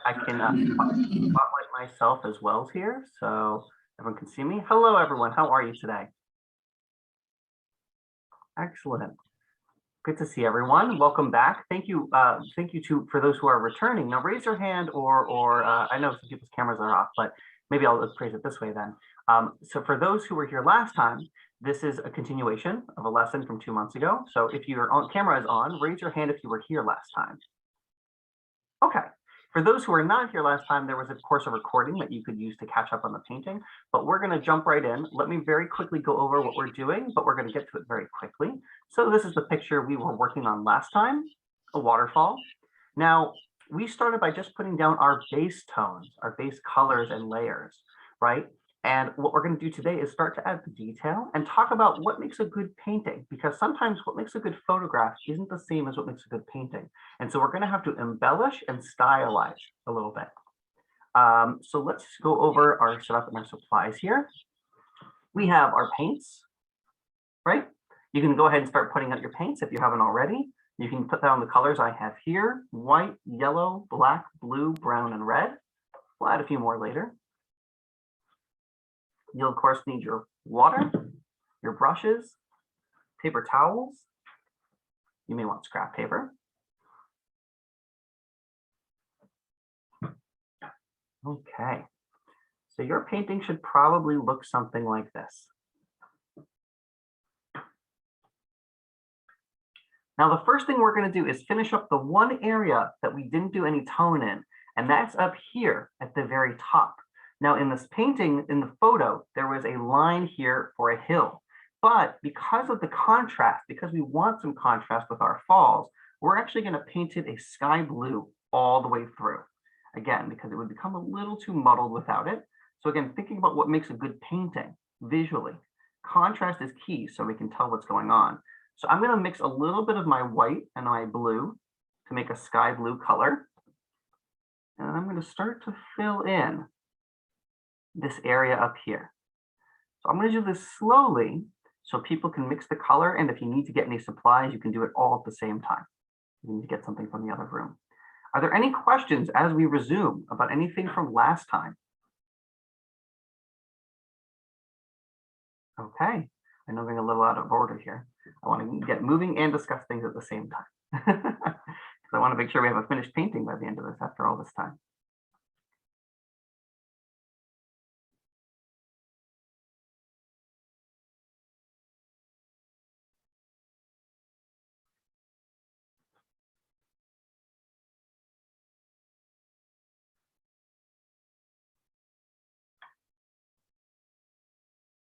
I can spotlight myself as well here so everyone can see me. Hello, everyone. How are you today? Excellent. Good to see everyone. Welcome back. Thank you for those who are returning. Now raise your hand or I know some people's cameras are off, but maybe I'll phrase it this way then. So for those who were here last time, this is a continuation of a lesson from 2 months ago. So if your camera is on, raise your hand if you were here last time. Okay. For those who were not here last time, there was, of course, a recording that you could use to catch up on the painting, but we're going to jump right in. Let me very quickly go over what we're doing, but we're going to get to it very quickly. So this is the picture we were working on last time, a waterfall. Now, we started by just putting down our base tones, our base colors and layers, right? And what we're going to do today is start to add the detail and talk about what makes a good painting, because sometimes what makes a good photograph isn't the same as what makes a good painting. And so we're going to have to embellish and stylize a little bit. So let's go over our setup and our supplies here. We have our paints, right? You can go ahead and start putting out your paints if you haven't already. You can put down the colors I have here: white, yellow, black, blue, brown, and red. We'll add a few more later. You'll, of course, need your water, your brushes, paper towels. You may want scrap paper. Okay, so your painting should probably look something like this. Now, the first thing we're going to do is finish up the one area that we didn't do any tone in, and that's up here at the very top. Now, in this painting, in the photo, there was a line here for a hill, but because of the contrast, because we want some contrast with our falls, we're actually going to paint it a sky blue all the way through. Again, because it would become a little too muddled without it. So again, thinking about what makes a good painting visually, contrast is key so we can tell what's going on. So I'm going to mix a little bit of my white and my blue to make a sky blue color. And I'm going to start to fill in this area up here. So I'm going to do this slowly so people can mix the color. And if you need to get any supplies, you can do it all at the same time. You need to get something from the other room. Are there any questions as we resume about anything from last time? Okay, I know I'm getting a little out of order here. I want to get moving and discuss things at the same time. Because I want to make sure we have a finished painting by the end of this after all this time.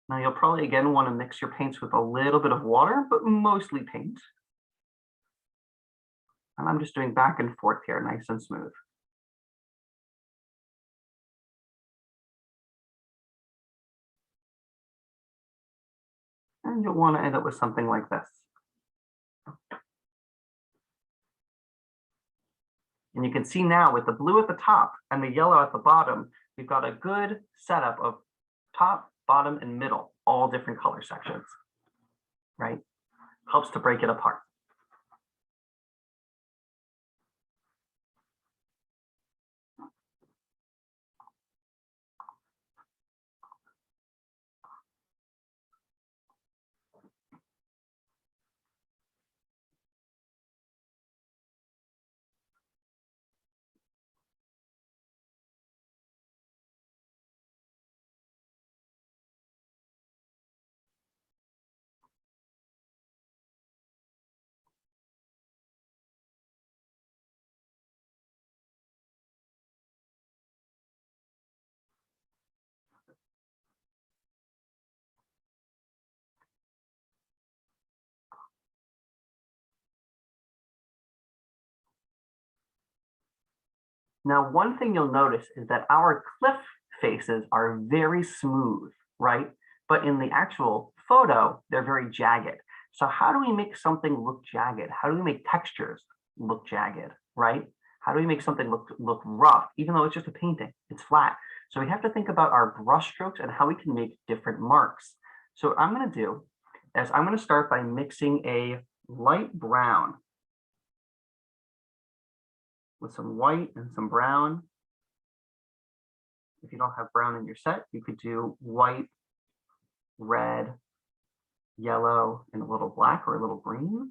Now you'll probably again want to mix your paints with a little bit of water, but mostly paint. And I'm just doing back and forth here, nice and smooth. And you'll want to end up with something like this. And you can see now with the blue at the top and the yellow at the bottom, we've got a good setup of top, bottom, and middle, all different color sections, right? Helps to break it apart. Now, one thing you'll notice is that our cliff faces are very smooth, right? But in the actual photo, they're very jagged. So how do we make something look jagged? How do we make textures look jagged, right? How do we make something look rough, even though it's just a painting, it's flat? So we have to think about our brush strokes and how we can make different marks. So what I'm going to do is I'm going to start by mixing a light brown with some white and some brown. If you don't have brown in your set, you could do white, red, yellow, and a little black or a little green.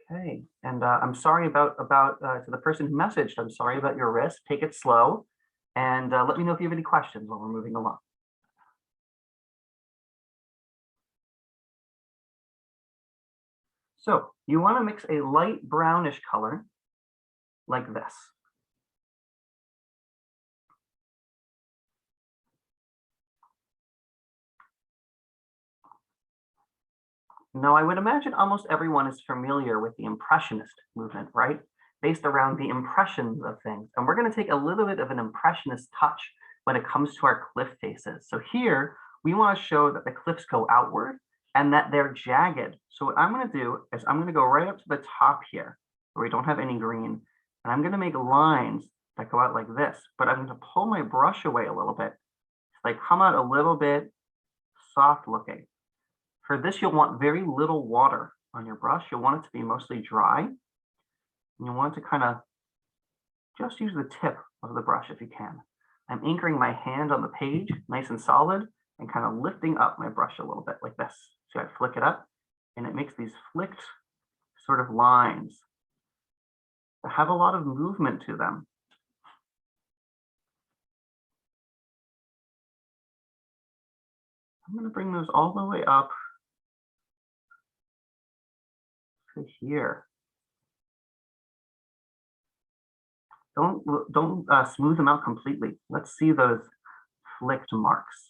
Okay, and I'm sorry about to the person who messaged. I'm sorry about your wrist. Take it slow, and let me know if you have any questions while we're moving along. So you want to mix a light brownish color like this. Now, I would imagine almost everyone is familiar with the Impressionist movement, right? Based around the impressions of things. And we're going to take a little bit of an Impressionist touch when it comes to our cliff faces. So here, we want to show that the cliffs go outward and that they're jagged. So what I'm going to do is I'm going to go right up to the top here, where we don't have any green. And I'm going to make lines that go out like this, but I'm going to pull my brush away a little bit. So they come out a little bit soft looking. For this, you'll want very little water on your brush. You'll want it to be mostly dry. And you want to kind of just use the tip of the brush if you can. I'm anchoring my hand on the page, nice and solid, and kind of lifting up my brush a little bit like this. So I flick it up, and it makes these flicked sort of lines that have a lot of movement to them. I'm going to bring those all the way up to here. Don't smooth them out completely. Let's see those flicked marks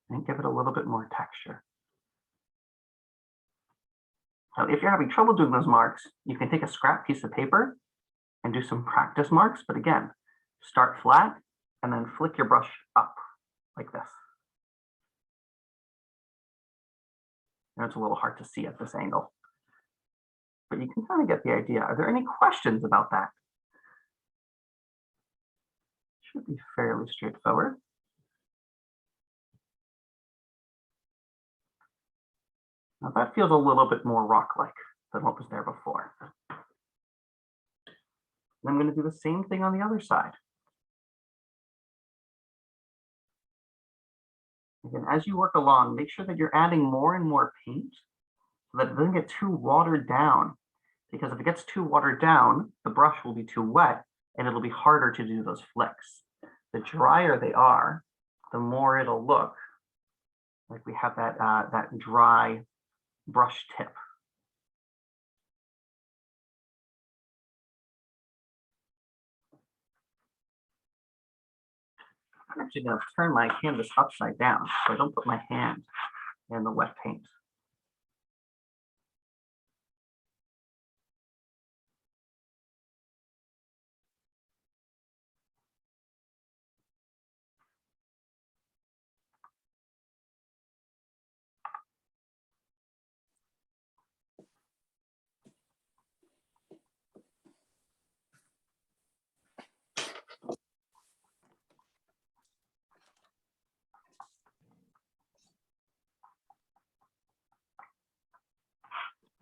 and give it a little bit more texture. So if you're having trouble doing those marks, you can take a scrap piece of paper and do some practice marks. But again, start flat and then flick your brush up like this. And it's a little hard to see at this angle, but you can kind of get the idea. Are there any questions about that? Should be fairly straightforward. Now that feels a little bit more rock-like than what was there before. And I'm going to do the same thing on the other side. Again, as you work along, make sure that you're adding more and more paint so that it doesn't get too watered down. Because if it gets too watered down, the brush will be too wet and it'll be harder to do those flicks. The drier they are, the more it'll look like we have that, that dry brush tip. I'm actually going to turn my canvas upside down so I don't put my hand in the wet paint.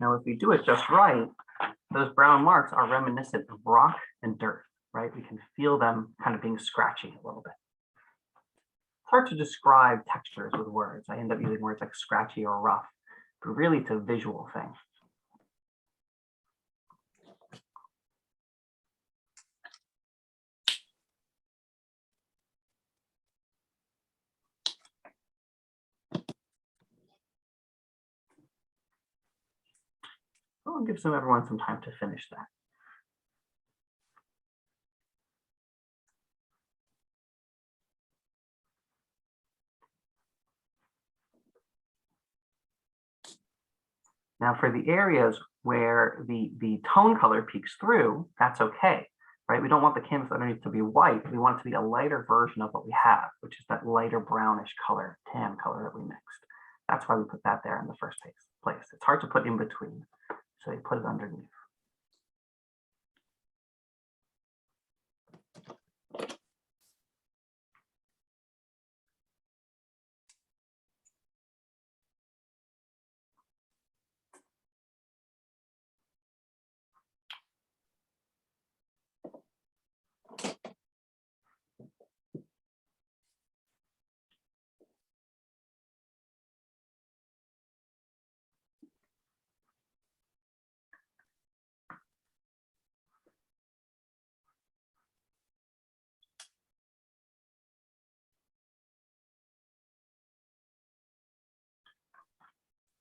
Now, if we do it just right, those brown marks are reminiscent of rock and dirt, right? We can feel them kind of being scratchy a little bit. It's hard to describe textures with words. I end up using words like scratchy or rough, but really it's a visual thing. I'll give everyone some time to finish that. Now for the areas where the tone color peeks through, that's okay. right? We don't want the canvas underneath to be white. We want it to be a lighter version of what we have, which is that lighter brownish color, tan color that we mixed. That's why we put that there in the first place. It's hard to put in between, so you put it underneath.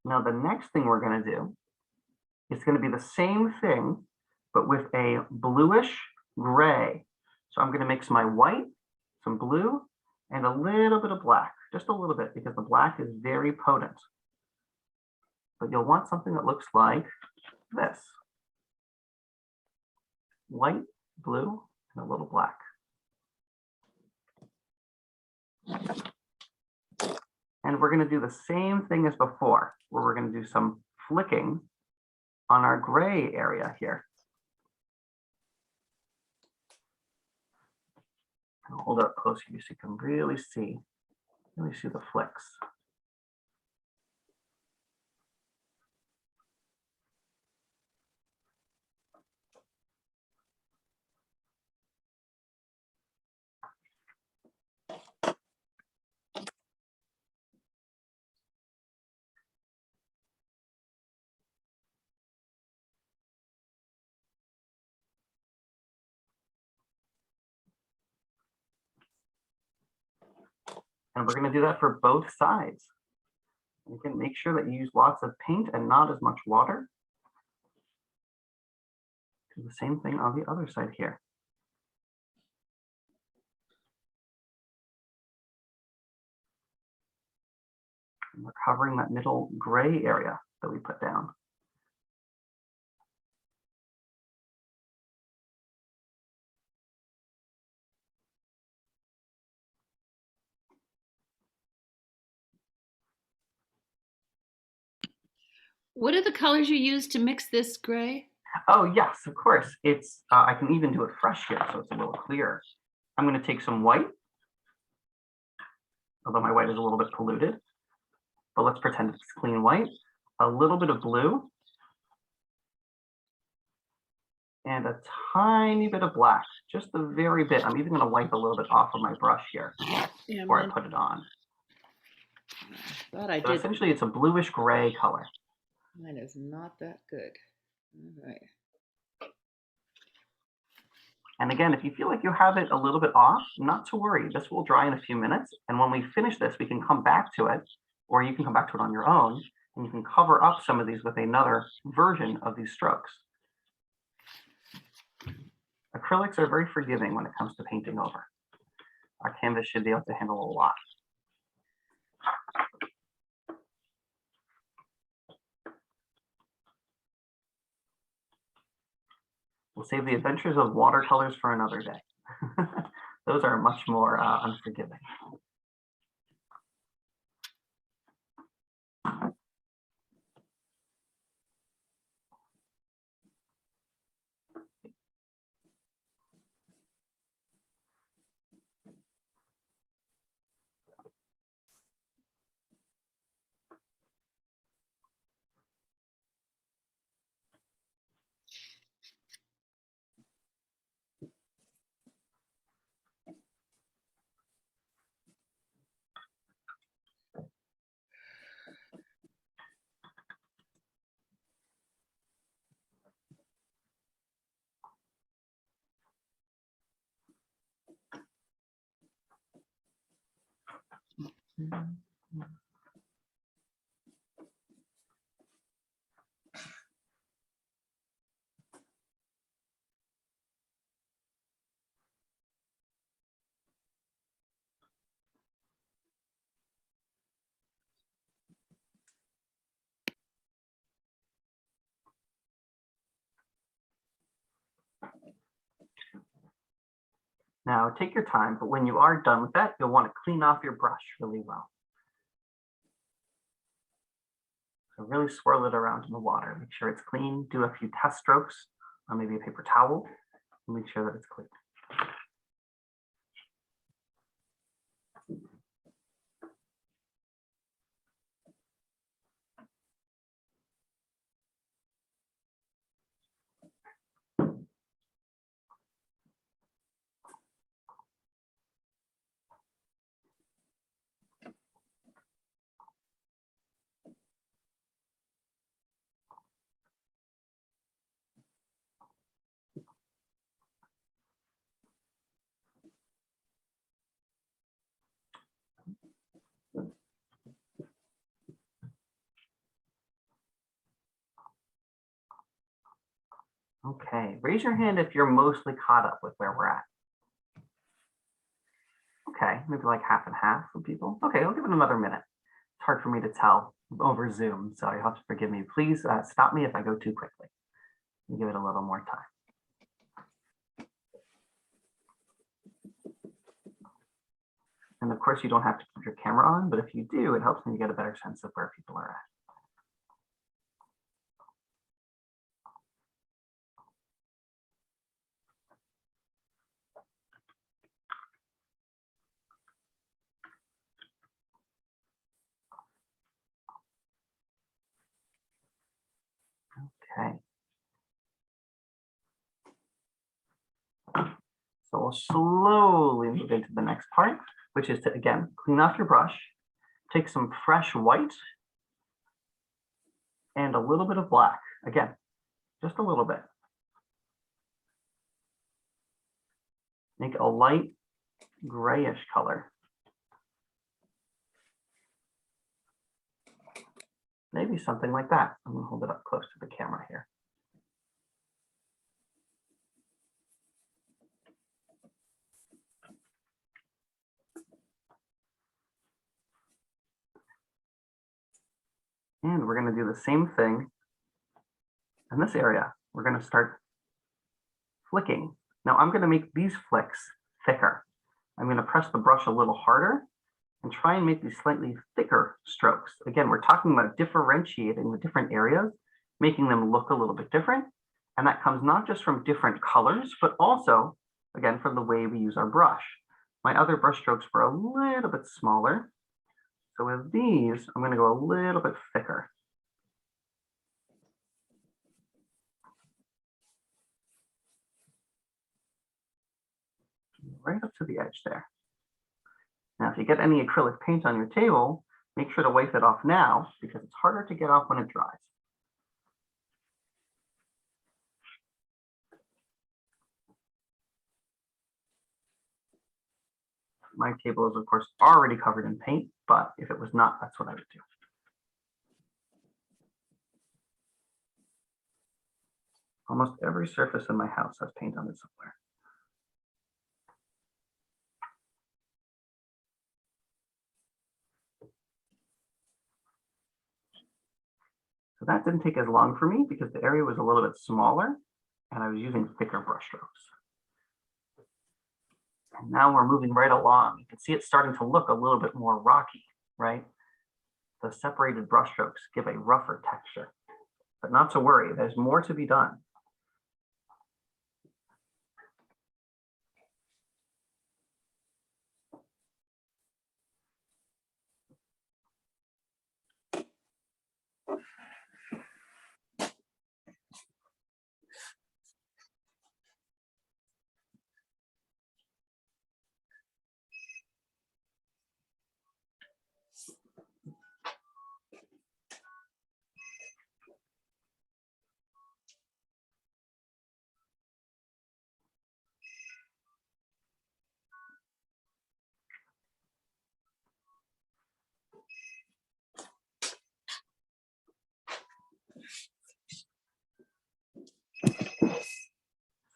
Now, the next thing we're going to do is going to be the same thing, but with a bluish gray. So I'm going to mix my white, some blue, and a little bit of black, just a little bit, because the black is very potent. But you'll want something that looks like this. White, blue, and a little black. And we're going to do the same thing as before, where we're going to do some flicking on our gray area here. I'll hold it up closer so you can really see the flicks. And we're going to do that for both sides. You can make sure that you use lots of paint and not as much water. Do the same thing on the other side here. And we're covering that middle gray area that we put down. What are the colors you use to mix this gray? Oh, yes, of course. It's I can even do it fresh here, so it's a little clearer. I'm going to take some white, although my white is a little bit polluted, but let's pretend it's clean white. A little bit of blue, and a tiny bit of black, just a very bit. I'm even going to wipe a little bit off of my brush here before I put it on. Thought I So did. essentially, it's a bluish gray color. Mine is not that good. All right. And again, if you feel like you have it a little bit off, not to worry. This will dry in a few minutes. And when we finish this, we can come back to it, or you can come back to it on your own, and you can cover up some of these with another version of these strokes. Acrylics are very forgiving when it comes to painting over. Our canvas should be able to handle a lot. We'll save the adventures of watercolors for another day. Those are much more unforgiving. Now take your time, but when you are done with that, you'll want to clean off your brush really well. So really swirl it around in the water. Make sure it's clean. Do a few test strokes on maybe a paper towel and make sure that it's clean. Okay, raise your hand if you're mostly caught up with where we're at. Okay, maybe like half and half of people. Okay, I'll give it another minute. It's hard for me to tell over Zoom, so you have to forgive me. Please stop me if I go too quickly. Give it a little more time. And of course, you don't have to keep your camera on, but if you do, it helps me to get a better sense of where people are at. Okay. So we'll slowly move into the next part, which is to, again, clean off your brush, take some fresh white and a little bit of black. Again, just a little bit. Make a light grayish color. Maybe something like that. I'm going to hold it up close to the camera here. And we're going to do the same thing in this area. We're going to start flicking. Now I'm going to make these flicks thicker. I'm going to press the brush a little harder and try and make these slightly thicker strokes. Again, we're talking about differentiating the different areas, making them look a little bit different. And that comes not just from different colors, but also, again, from the way we use our brush. My other brush strokes were a little bit smaller. So with these, I'm going to go a little bit thicker. Right up to the edge there. Now, if you get any acrylic paint on your table, make sure to wipe it off now because it's harder to get off when it dries. My table is, of course, already covered in paint, but if it was not, that's what I would do. Almost every surface in my house has paint on it somewhere. So that didn't take as long for me because the area was a little bit smaller and I was using thicker brush strokes. And now we're moving right along. You can see it's starting to look a little bit more rocky, right? The separated brush strokes give a rougher texture, but not to worry, there's more to be done.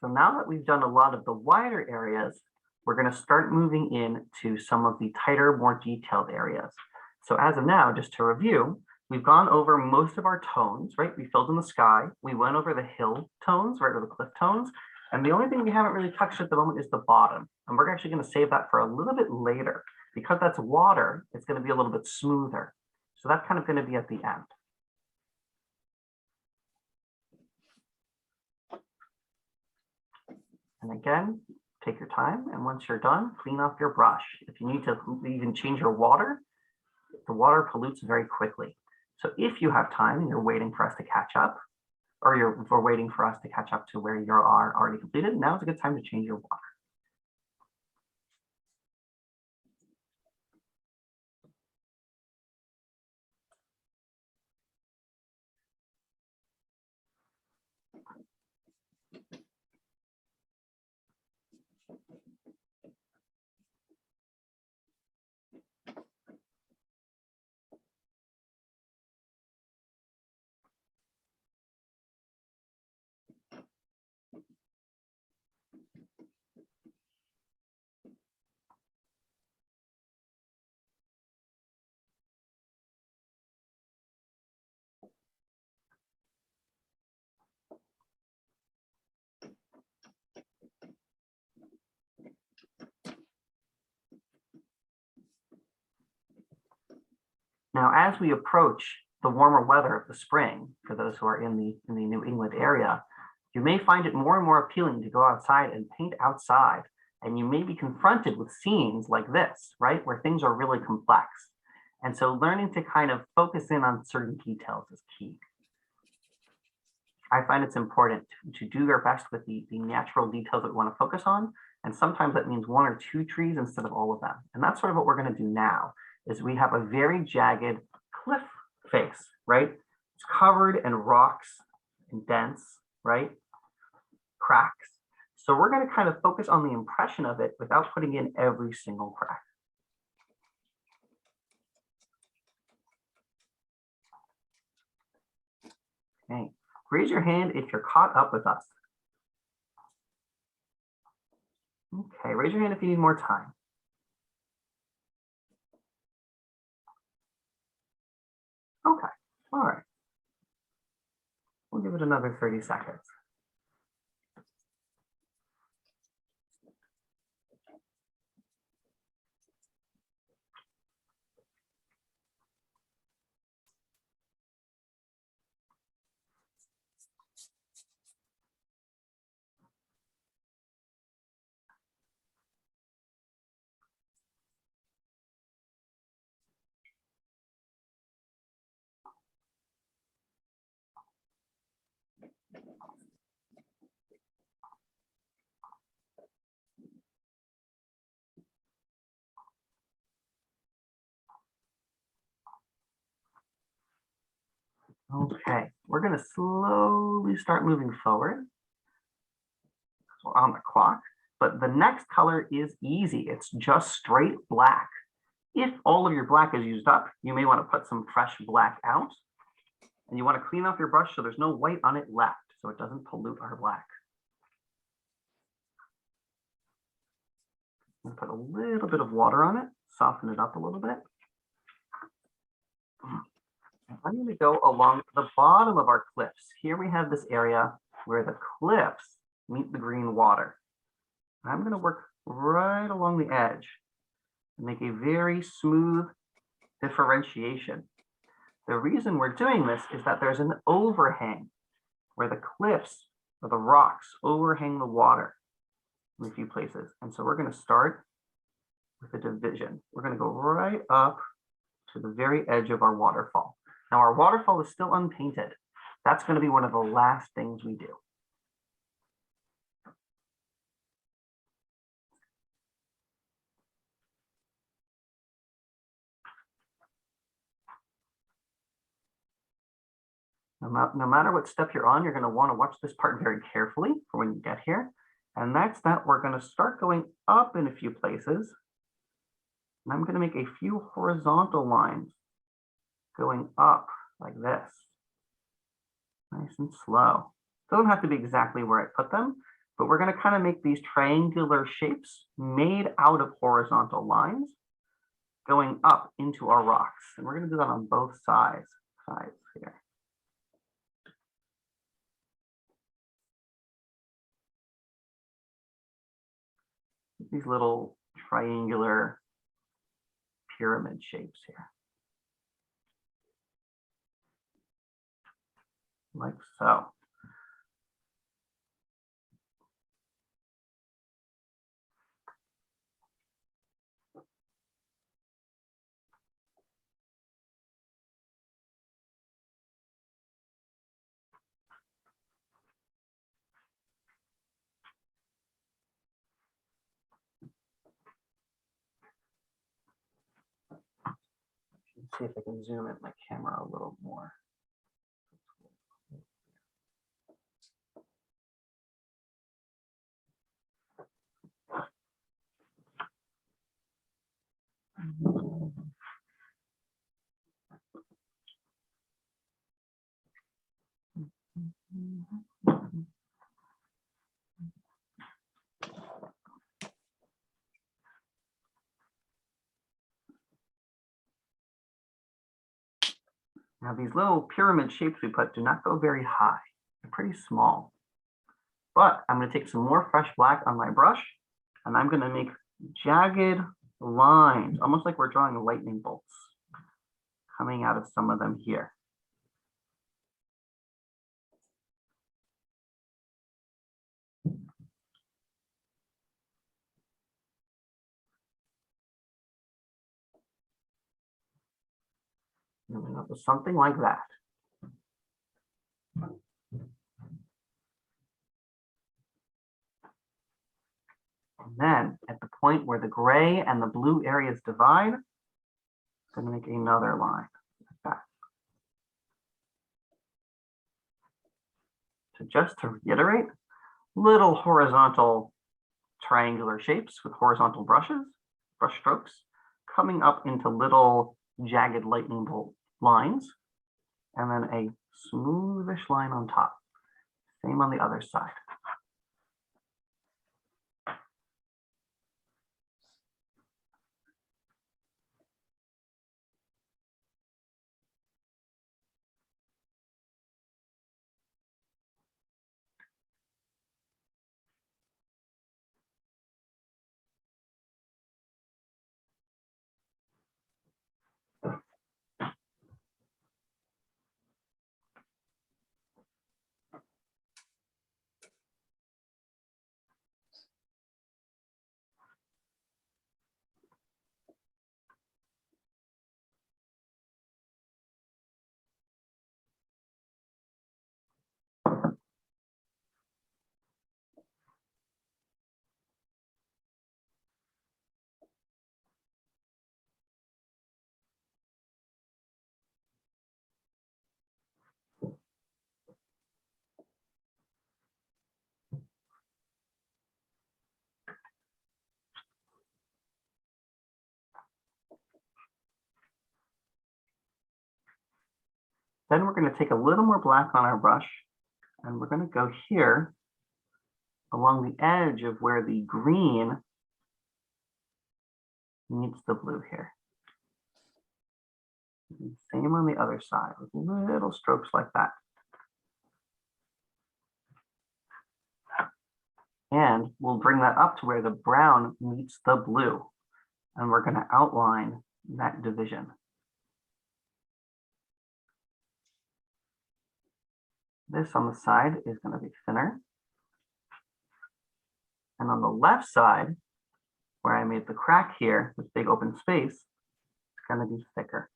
So now that we've done a lot of the wider areas, we're going to start moving into some of the tighter, more detailed areas. So as of now, just to review, we've gone over most of our tones, right? We filled in the sky. We went over the hill tones, right, or the cliff tones. And the only thing we haven't really touched at the moment is the bottom. And we're actually going to save that for a little bit later. Because that's water, it's going to be a little bit smoother. So that's kind of going to be at the end. And again, take your time. And once you're done, clean off your brush. If you need to even change your water, the water pollutes very quickly. So if you have time and you're waiting for us to catch up, or we're waiting for us to catch up to where you are already completed, now is a good time to change your water. Now, as we approach the warmer weather of the spring, for those who are in the New England area, you may find it more and more appealing to go outside and paint outside. And you may be confronted with scenes like this, right, where things are really complex. And so learning to kind of focus in on certain details is key. I find it's important to do your best with the natural details that we want to focus on. And sometimes that means one or two trees instead of all of them. And that's sort of what we're going to do now, is we have a very jagged cliff face, right? It's covered in rocks and dents, right? Cracks. So we're going to kind of focus on the impression of it without putting in every single crack. Okay. Raise your hand if you're caught up with us. Okay, raise your hand if you need more time. Okay, all right. We'll give it another 30 seconds. Okay, we're going to slowly start moving forward. We're on the clock, but the next color is easy. It's just straight black. If all of your black is used up, you may want to put some fresh black out, and you want to clean off your brush so there's no white on it left, so it doesn't pollute our black. I'm going to put a little bit of water on it, soften it up a little bit. I'm going to go along the bottom of our cliffs. Here we have this area where the cliffs meet the green water. I'm going to work right along the edge and make a very smooth differentiation. The reason we're doing this is that there's an overhang where the cliffs or the rocks overhang the water in a few places. And so we're going to start with a division. We're going to go right up to the very edge of our waterfall. Now our waterfall is still unpainted. That's going to be one of the last things we do. No matter what step you're on, you're going to want to watch this part very carefully for when you get here. And that's that we're going to start going up in a few places. And I'm going to make a few horizontal lines going up like this. Nice and slow. Doesn't have to be exactly where I put them, but we're going to kind of make these triangular shapes made out of horizontal lines going up into our rocks. And we're going to do that on both sides here. these little triangular pyramid shapes here. Like so. See if I can zoom in my camera a little more. Now these little pyramid shapes we put do not go very high. They're pretty small. But I'm going to take some more fresh black on my brush, and I'm going to make jagged lines, almost like we're drawing lightning bolts coming out of some of them here. And up to something like that. And then at the point where the gray and the blue areas divide, I'm going to make another line like that. So just to reiterate, little horizontal triangular shapes with horizontal brush strokes, coming up into little jagged lightning bolt lines, and then a smoothish line on top. Same on the other side. Then we're going to take a little more black on our brush, and we're going to go here along the edge of where the green meets the blue here. And same on the other side with little strokes like that. And we'll bring that up to where the brown meets the blue. And we're going to outline that division. This on the side is going to be thinner. And on the left side, where I made the crack here, this big open space, it's going to be thicker.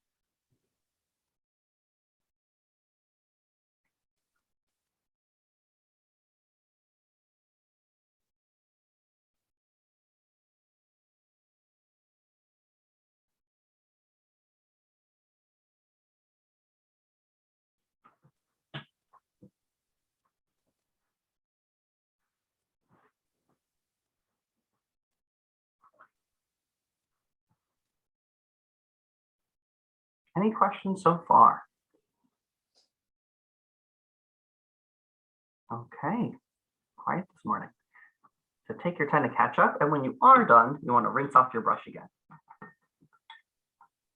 Any questions so far? Okay, quiet this morning. So take your time to catch up, and when you are done, you want to rinse off your brush again.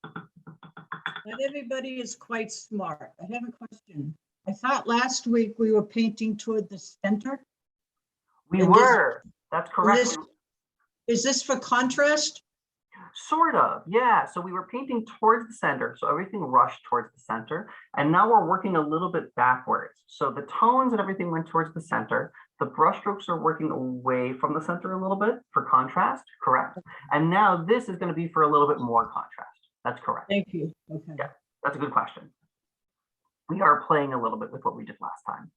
Not everybody is quite smart. I have a question. I thought last week we were painting toward the center. We And were, that's correct. Is this for contrast? Sort of, yeah. So we were painting towards the center, so everything rushed towards the center. And now we're working a little bit backwards. So the tones and everything went towards the center. The brush strokes are working away from the center a little bit for contrast, correct? And now this is going to be for a little bit more contrast. That's correct. Thank you. Okay. Yeah, that's a good question. We are playing a little bit with what we did last time.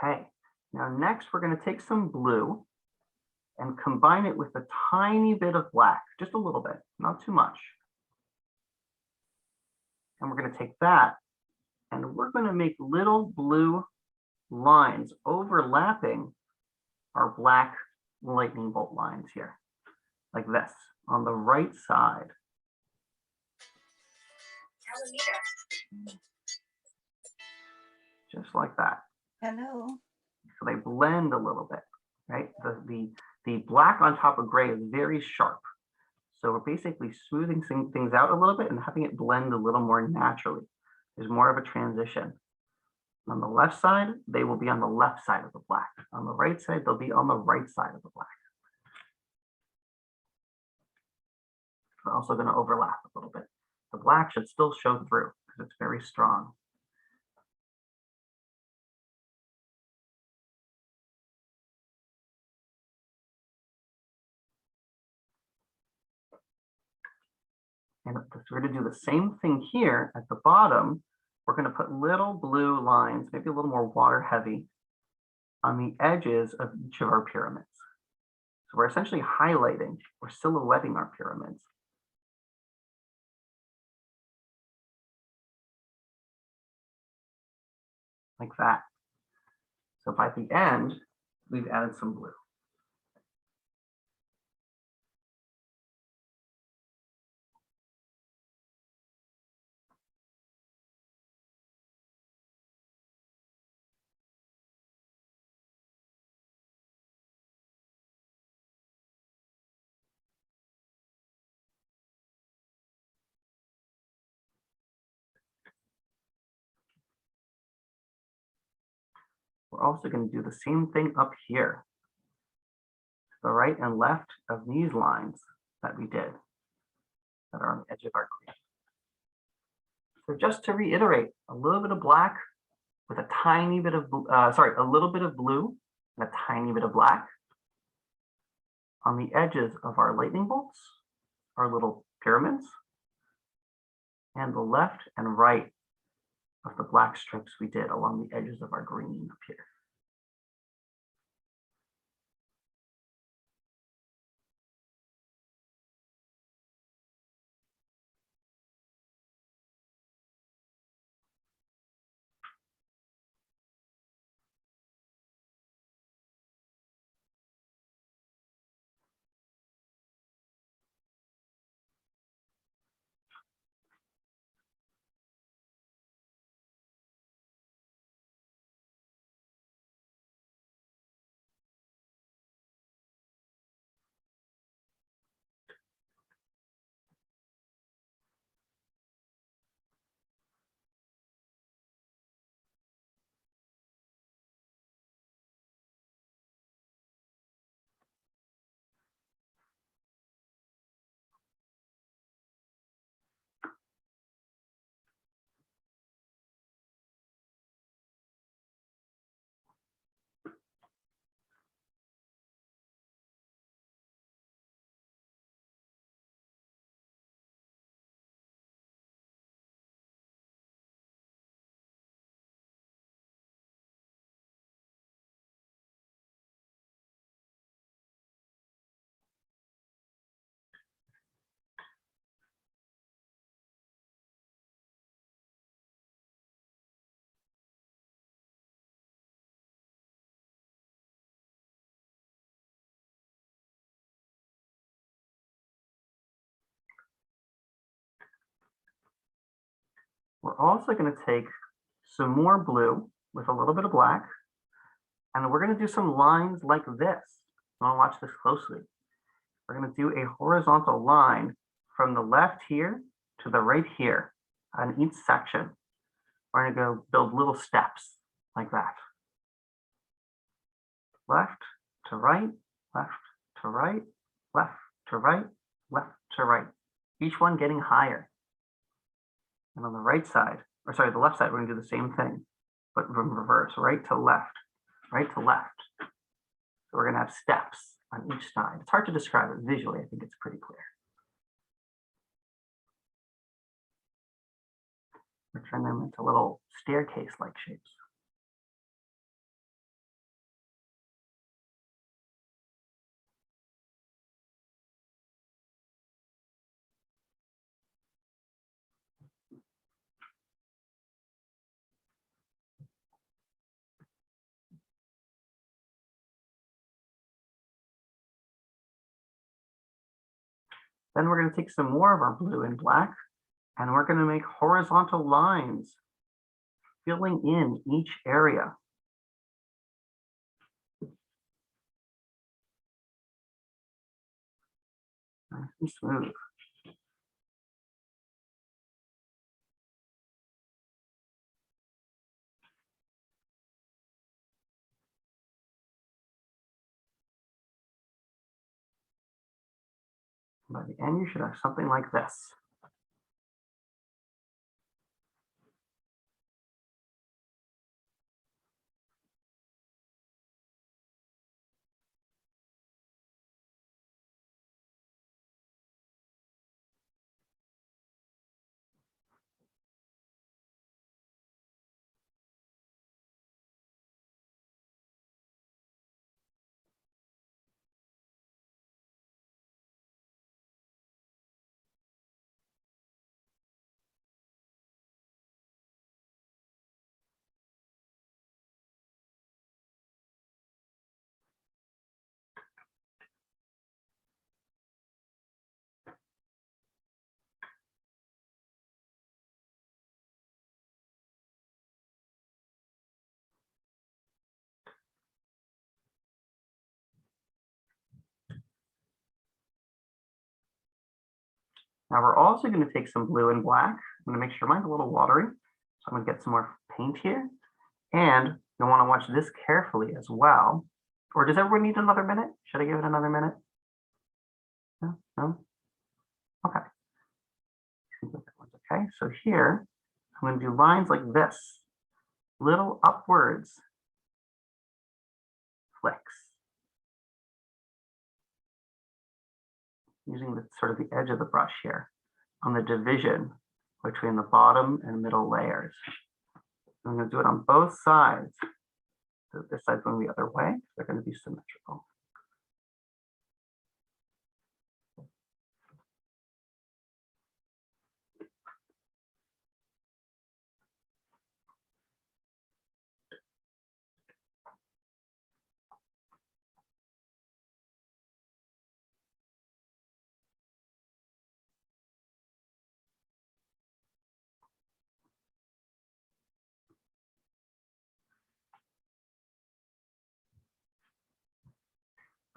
Okay, now next we're going to take some blue and combine it with a tiny bit of black, just a little bit, not too much. And we're going to take that and we're going to make little blue lines overlapping our black lightning bolt lines here, like this, on the right side. Just like that. Hello. So they blend a little bit, right? The black on top of gray is very sharp. So we're basically smoothing things out a little bit and having it blend a little more naturally. There's more of a transition. On the left side, they will be on the left side of the black. On the right side, they'll be on the right side of the black. We're also going to overlap a little bit. The black should still show through because it's very strong. And we're going to do the same thing here at the bottom. We're going to put little blue lines, maybe a little more water heavy, on the edges of each of our pyramids. So we're essentially highlighting, we're silhouetting our pyramids. Like that. So by the end, we've added some blue. We're also going to do the same thing up here. To the right and left of these lines that we did, that are on the edge of our green. So just to reiterate, a little bit of black with a tiny bit of, a little bit of blue and a tiny bit of black on the edges of our lightning bolts, our little pyramids, and the left and right of the black strips we did along the edges of our green up here. We're also going to take some more blue with a little bit of black, and we're going to do some lines like this. I want to watch this closely. We're going to do a horizontal line from the left here to the right here on each section. We're going to go build little steps like that. Left to right, left to right, left to right, left to right. Each one getting higher. And on the right side, or sorry, the left side, we're going to do the same thing, but from reverse, right to left, right to left. So we're going to have steps on each side. It's hard to describe it visually. I think it's pretty clear. We're turning them into little staircase-like shapes. Then we're going to take some more of our blue and black, and we're going to make horizontal lines filling in each area. Nice and smooth. By the end, you should have something like this. Now we're also going to take some blue and black. I'm going to make sure mine's a little watery. So I'm going to get some more paint here. And you'll want to watch this carefully as well. Or does everyone need another minute? Should I give it another minute? No? No? Okay. Okay, so here, I'm going to do lines like this. Little upwards flicks. Using the sort of the edge of the brush here on the division between the bottom and middle layers. I'm going to do it on both sides. So this side's going the other way. They're going to be symmetrical.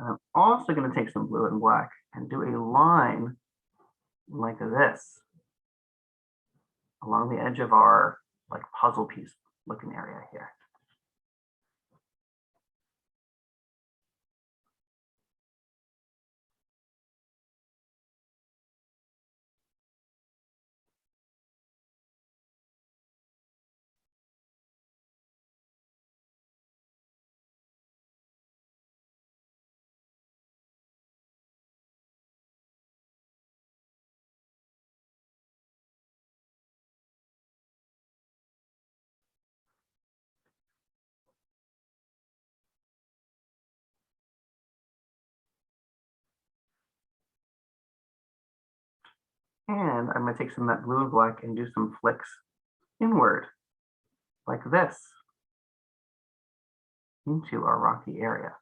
I'm also going to take some blue and black and do a line like this along the edge of our like puzzle piece looking area here. And I'm going to take some of that blue and black and do some flicks inward like this into our rocky area.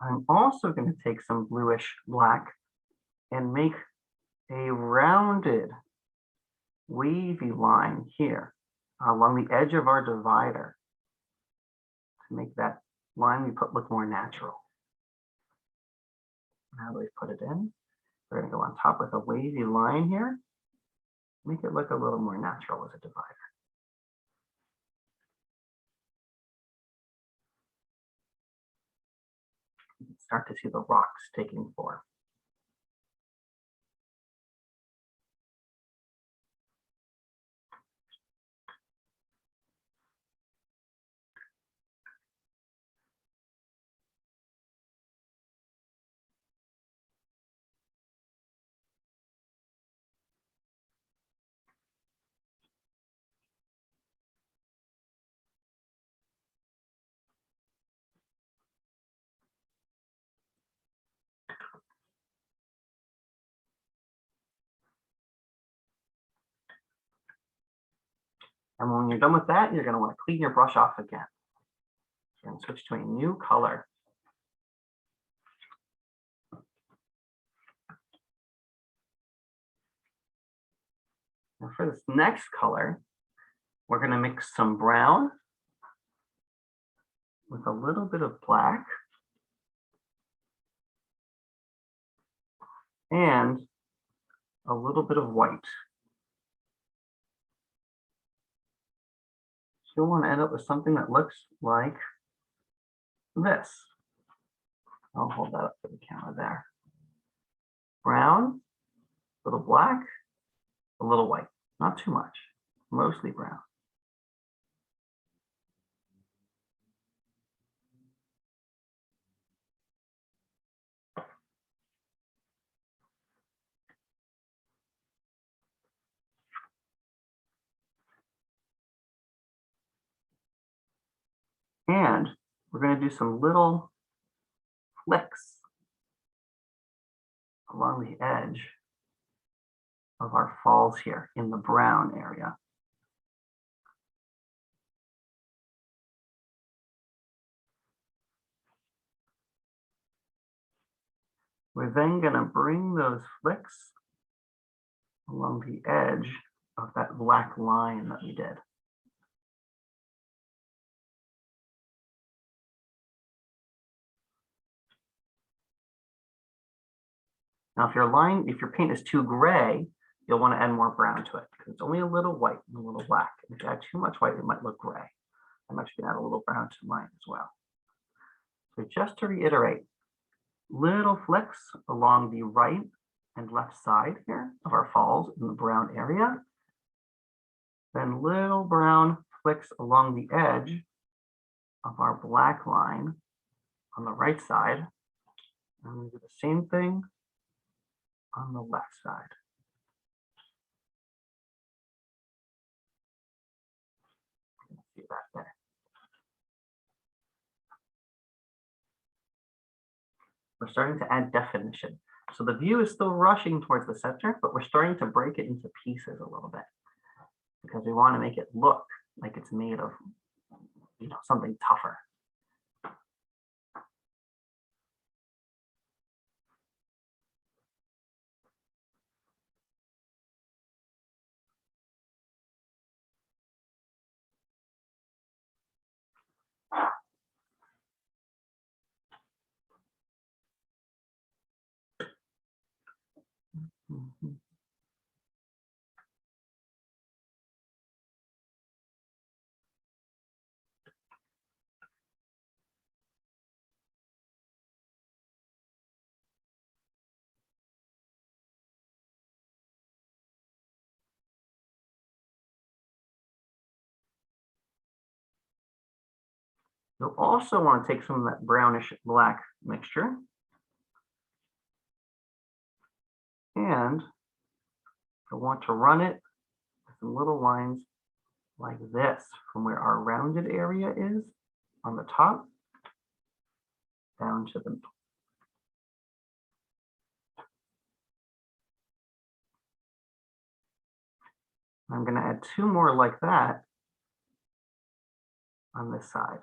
I'm also going to take some bluish black and make a rounded wavy line here along the edge of our divider to make that line we put look more natural. Now that we've put it in, we're going to go on top with a wavy line here, make it look a little more natural as a divider. You can start to see the rocks taking form. And when you're done with that, you're going to want to clean your brush off again. You're going to switch to a new color. Now for this next color, we're going to mix some brown with a little bit of black and a little bit of white. You'll want to end up with something that looks like this. I'll hold that up for the camera there. Brown, a little black, a little white, not too much, mostly brown. And we're going to do some little flicks along the edge of our falls here in the brown area. We're then going to bring those flicks along the edge of that black line that we did. Now, if your paint is too gray, you'll want to add more brown to it because it's only a little white and a little black. And if you add too much white, it might look gray. I'm actually going to add a little brown to mine as well. So just to reiterate, little flicks along the right and left side here of our falls in the brown area. Then little brown flicks along the edge of our black line on the right side. And we do the same thing on the left side. See that there. We're starting to add definition. So the view is still rushing towards the center, but we're starting to break it into pieces a little bit because we want to make it look like it's made of, something tougher. Mhm. You'll also want to take some of that brownish black mixture and you'll want to run it with some little lines like this from where our rounded area is on the top down to the middle. I'm going to add two more like that on this side.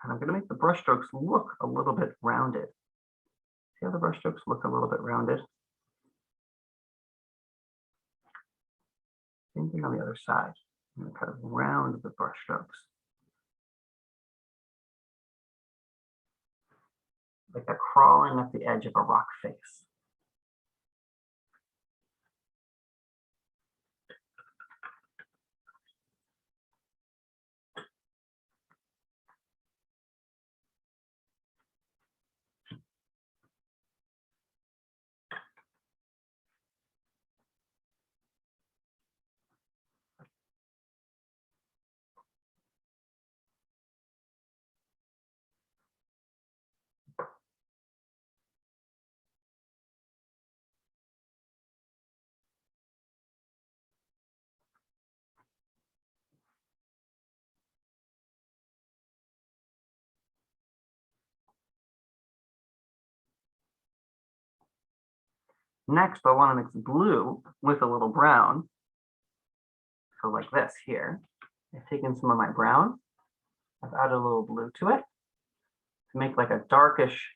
And I'm going to make the brush strokes look a little bit rounded. See how the brush strokes look a little bit rounded? Same thing on the other side. I'm going to kind of round the brush strokes. Like they're crawling up the edge of a rock face. Next, I want to mix blue with a little brown. So like this here. I've taken some of my brown. I've added a little blue to it to make like a darkish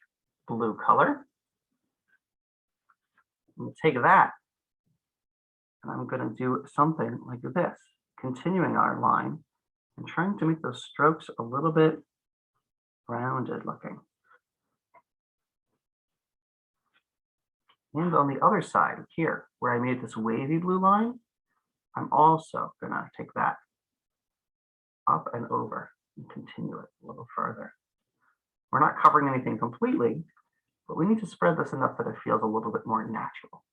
blue color. I'm going to take that and I'm going to do something like this, continuing our line and trying to make those strokes a little bit rounded looking. And on the other side here, where I made this wavy blue line, I'm also going to take that up and over and continue it a little further. We're not covering anything completely, but we need to spread this enough that it feels a little bit more natural.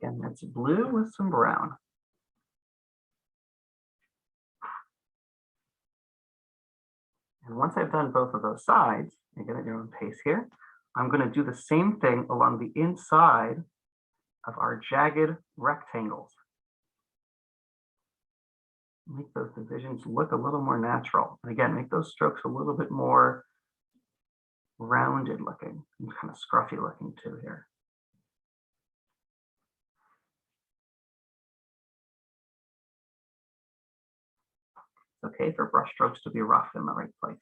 Again, that's blue with some brown. And once I've done both of those sides, again at your own pace here, I'm going to do the same thing along the inside of our jagged rectangles. Make those divisions look a little more natural. And again, make those strokes a little bit more rounded looking and kind of scruffy looking too here. It's okay for brush strokes to be rough in the right place.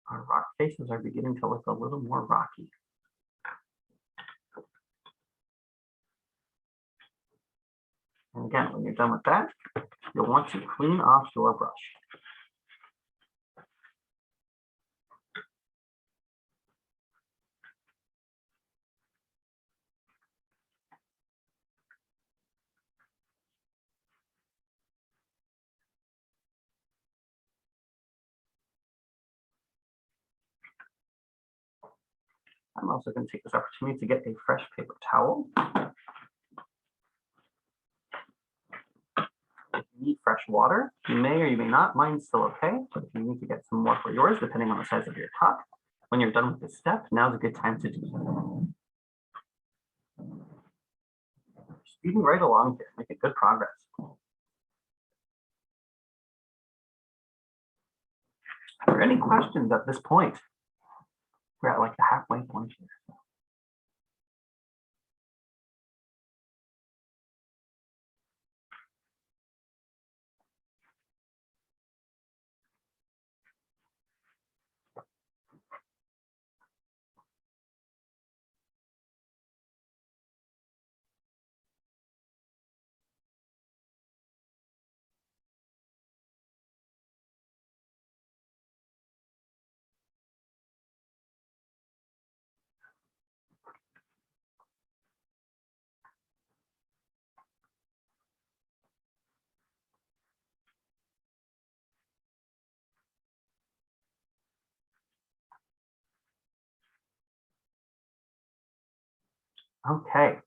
Our rock faces are beginning to look a little more rocky. And again, when you're done with that, you'll want to clean off your brush. I'm also going to take this opportunity to get a fresh paper towel. If you need fresh water, you may or you may not. Mine's still okay, but if you need to get some more for yours, depending on the size of your cup, when you're done with this step, now's a good time to do so. Speeding right along here, making good progress. Are there any questions at this point? We're at like the halfway point here. Okay,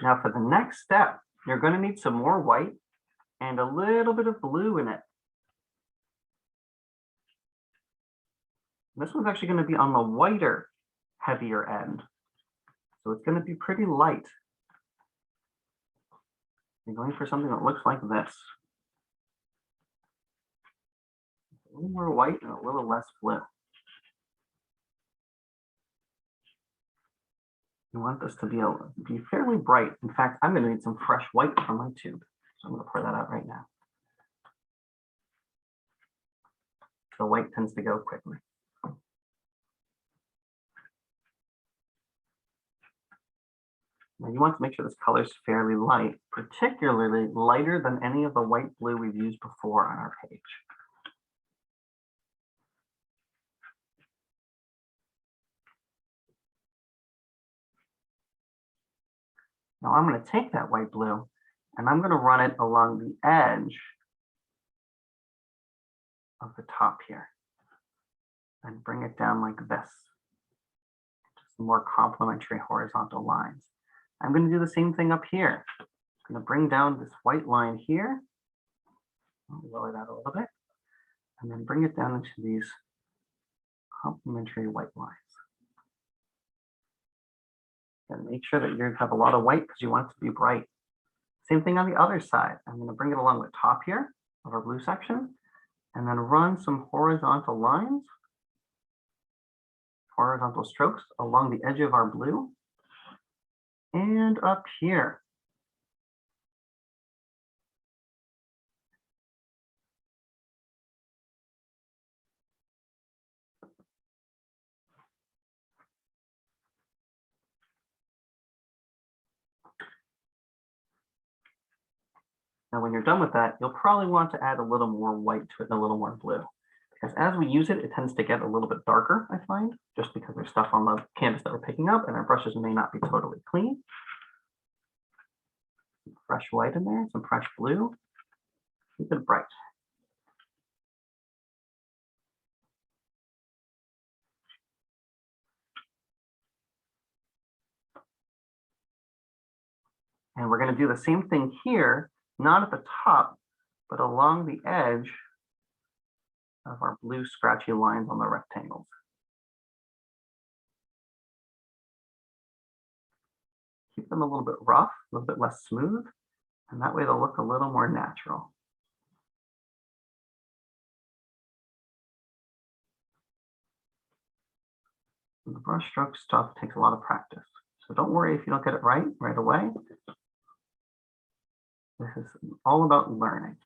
now for the next step, you're going to need some more white and a little bit of blue in it. This one's actually going to be on the whiter, heavier end. So it's going to be pretty light. You're going for something that looks like this. A little more white and a little less blue. You want this to be fairly bright. In fact, I'm going to need some fresh white from my tube. So I'm going to pour that out right now. The white tends to go quickly. Now you want to make sure this color is fairly light, particularly lighter than any of the white blue we've used before on our page. Now I'm going to take that white blue and I'm going to run it along the edge of the top here and bring it down like this. Just some more complementary horizontal lines. I'm going to do the same thing up here. I'm going to bring down this white line here. I'll lower that a little bit. And then bring it down into these complementary white lines. And make sure that you have a lot of white because you want it to be bright. Same thing on the other side. I'm going to bring it along the top here of our blue section and then run some horizontal lines, horizontal strokes along the edge of our blue and up here. Now, when you're done with that, you'll probably want to add a little more white to it and a little more blue. Because as we use it, it tends to get a little bit darker, I find, just because there's stuff on the canvas that we're picking up and our brushes may not be totally clean. Some fresh white in there, some fresh blue, keep it bright. And we're going to do the same thing here, not at the top, but along the edge of our blue scratchy lines on the rectangles. Keep them a little bit rough, a little bit less smooth, and that way they'll look a little more natural. And the brush stroke stuff takes a lot of practice. So don't worry if you don't get it right away. This is all about learning.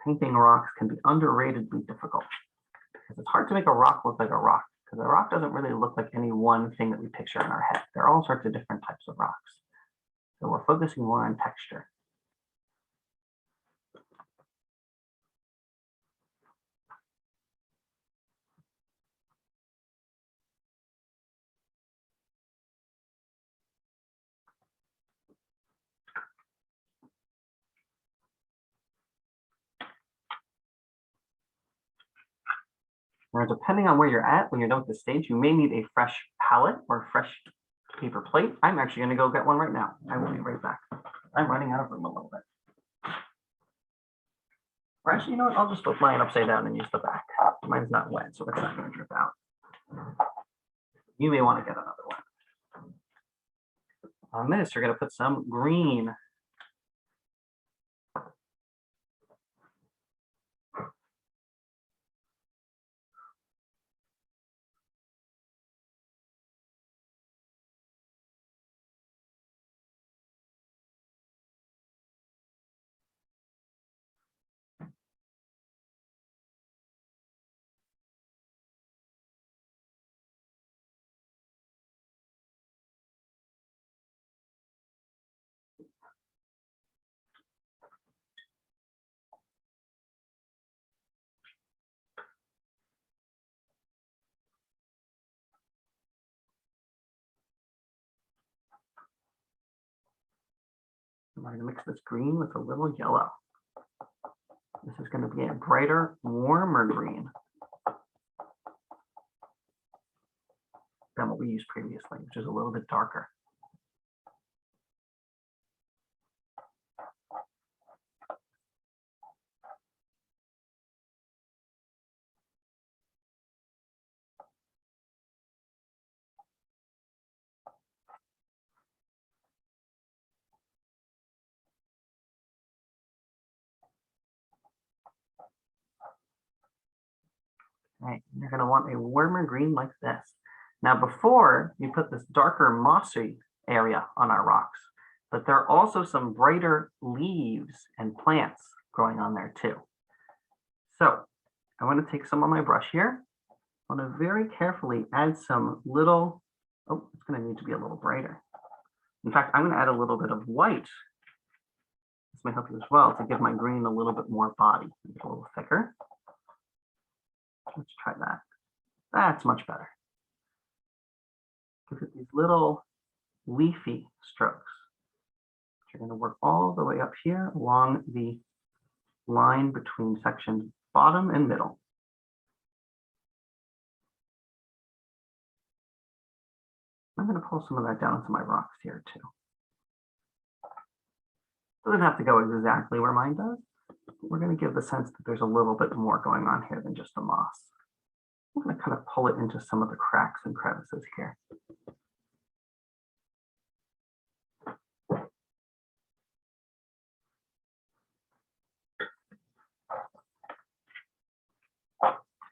Painting rocks can be underratedly difficult because it's hard to make a rock look like a rock because a rock doesn't really look like any one thing that we picture in our head. There are all sorts of different types of rocks. So we're focusing more on texture. Now, depending on where you're at when you're done with the stage, you may need a fresh palette or a fresh paper plate. I'm actually going to go get one right now. I will be right back. I'm running out of room a little bit. Or actually, you know what? I'll just flip mine upside down and use the back. Mine's not wet, so it's not going to drip out. You may want to get another one. On this, you're going to put some green. I'm going to mix this green with a little yellow. This is going to be a brighter, warmer green. than what we used previously, which is a little bit darker. Right, you're going to want a warmer green like this. Now, before you put this darker mossy area on our rocks, but there are also some brighter leaves and plants growing on there too. So I want to take some on my brush here. I want to very carefully add some little, oh, it's going to need to be a little brighter. In fact, I'm going to add a little bit of white. This may help you as well to give my green a little bit more body, a little thicker. Let's try that. That's much better. Give it these little leafy strokes. You're going to work all the way up here along the line between sections bottom and middle. I'm going to pull some of that down into my rocks here too. Doesn't have to go exactly where mine does. We're going to give the sense that there's a little bit more going on here than just the moss. I'm going to kind of pull it into some of the cracks and crevices here.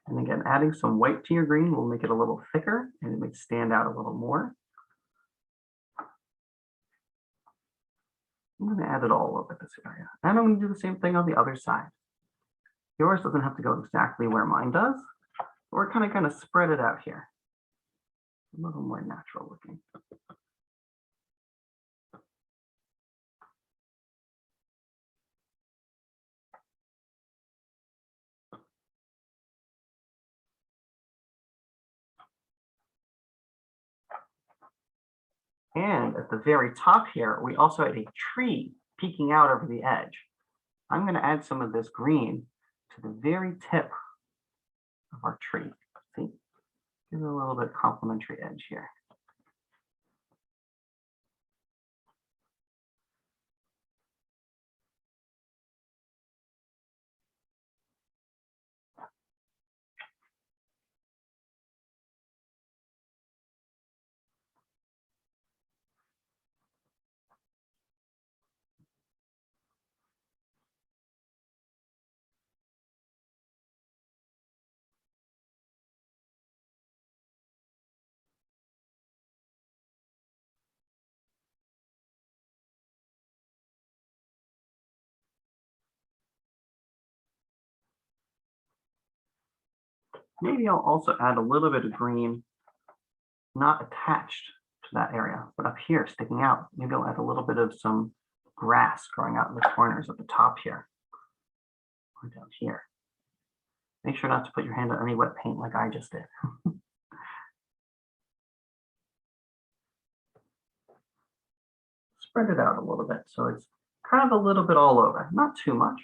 And again, adding some white to your green will make it a little thicker and it may stand out a little more. I'm going to add it all over this area. And I'm going to do the same thing on the other side. Yours doesn't have to go exactly where mine does. We're kind of spread it out here. A little more natural looking. And at the very top here, we also had a tree peeking out over the edge. I'm going to add some of this green to the very tip of our tree. See, give it a little bit complementary edge here. Maybe I'll also add a little bit of green, not attached to that area, but up here sticking out. Maybe I'll add a little bit of some grass growing out in the corners at the top here, or down here. Make sure not to put your hand on any wet paint like I just did. Spread it out a little bit so it's kind of a little bit all over, not too much,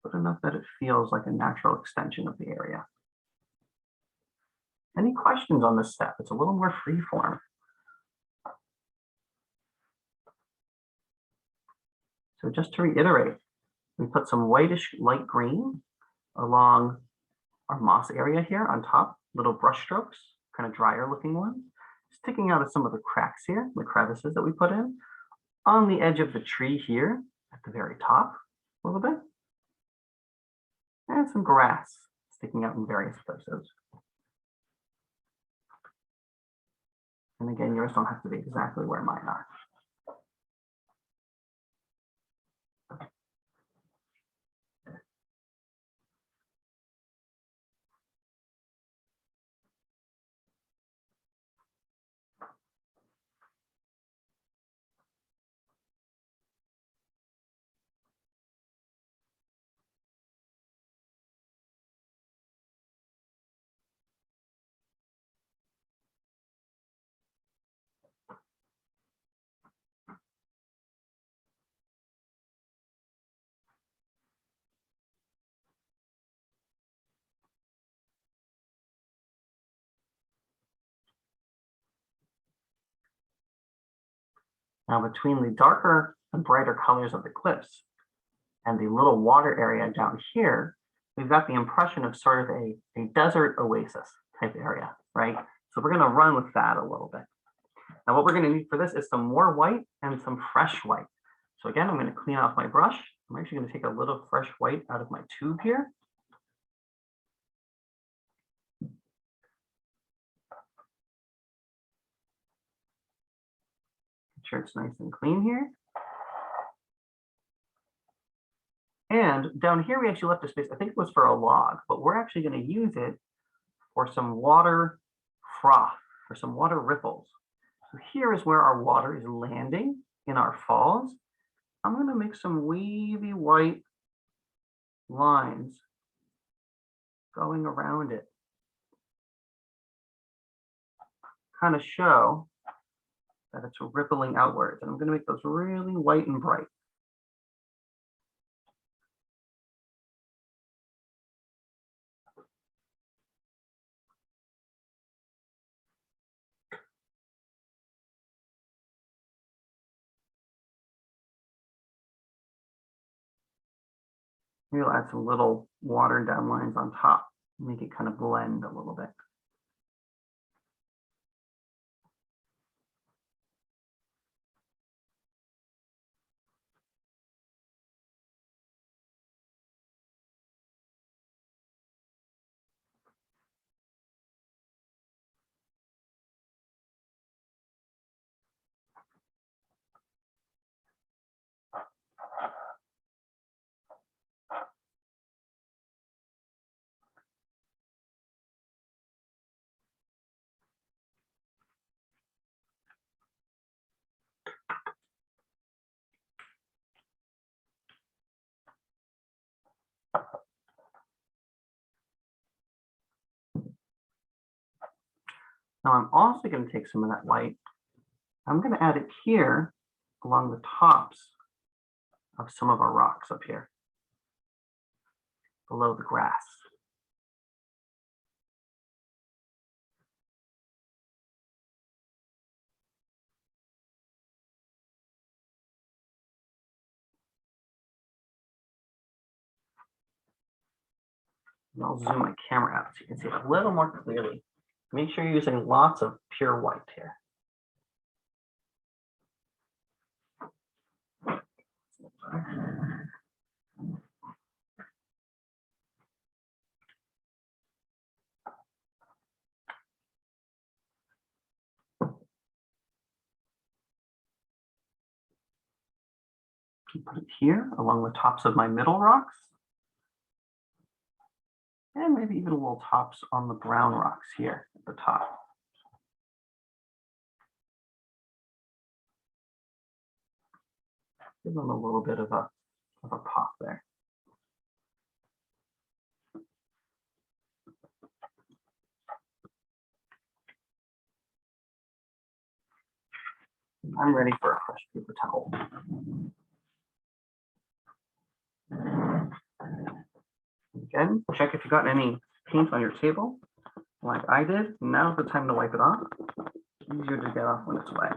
but enough that it feels like a natural extension of the area. Any questions on this step? It's a little more free form. So just to reiterate, we put some whitish light green along our moss area here on top, little brush strokes, kind of drier looking ones, sticking out of some of the cracks here, the crevices that we put in, on the edge of the tree here at the very top a little bit, and some grass sticking out in various places. And again, yours don't have to be exactly where mine are. Now between the darker and brighter colors of the cliffs and the little water area down here, we've got the impression of sort of a desert oasis type area, right? So we're going to run with that a little bit. Now what we're going to need for this is some more white and some fresh white. So again, I'm going to clean off my brush. I'm actually going to take a little fresh white out of my tube here. Make sure it's nice and clean here. And down here, we actually left a space, I think it was for a log, but we're actually going to use it for some water froth, for some water ripples. So here is where our water is landing in our falls. I'm going to make some wavy white lines going around it. Kind of show that it's rippling outwards. And I'm going to make those really white and bright. Maybe I'll add some little watered down lines on top, make it kind of blend a little bit. Now I'm also going to take some of that white. I'm going to add it here along the tops of some of our rocks up here, below the grass. And I'll zoom my camera out so you can see it a little more clearly. Make sure you're using lots of pure white here. Put it here along the tops of my middle rocks. And maybe even little tops on the brown rocks here at the top. Give them a little bit of a pop there. I'm ready for a fresh paper towel. Again, check if you got any paint on your table, like I did. Now's the time to wipe it off. It's easier to get off when it's wet.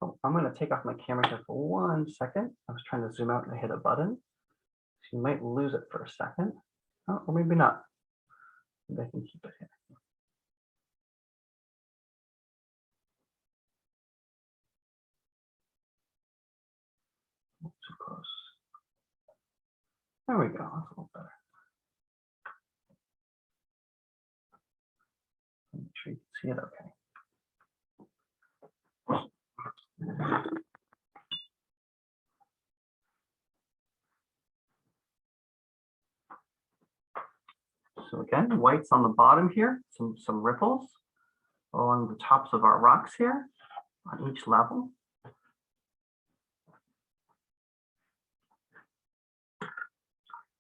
Oh, I'm going to take off my camera here for 1 second. I was trying to zoom out and I hit a button. So you might lose it for a second. Oh, or maybe not. Maybe I can keep it here. Too close. There we go. That's a little better. Make sure you can see it okay. So again, white's on the bottom here, some ripples along the tops of our rocks here. on each level.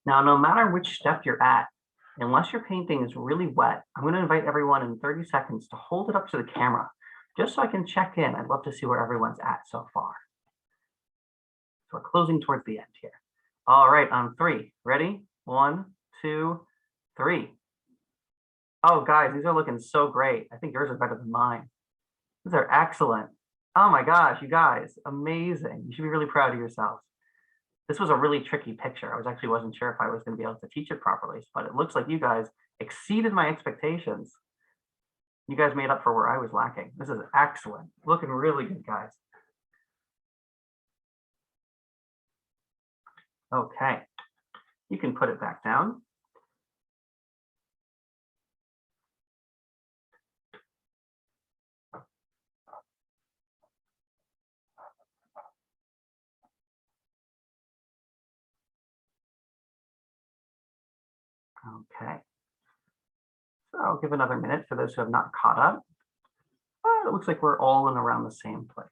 Now, no matter which step you're at, unless your painting is really wet, I'm going to invite everyone in 30 seconds to hold it up to the camera, just so I can check in. I'd love to see where everyone's at so far. So we're closing towards the end here. All right, on 3. Ready? 1, 2, 3. Oh, guys, these are looking so great. I think yours are better than mine. These are excellent. Oh my gosh, you guys, amazing. You should be really proud of yourselves. This was a really tricky picture. I wasn't sure if I was going to be able to teach it properly, but it looks like you guys exceeded my expectations. You guys made up for where I was lacking. This is excellent. Looking really good, guys. Okay, you can put it back down. Okay, so I'll give another minute for those who have not caught up. It looks like we're all in around the same place.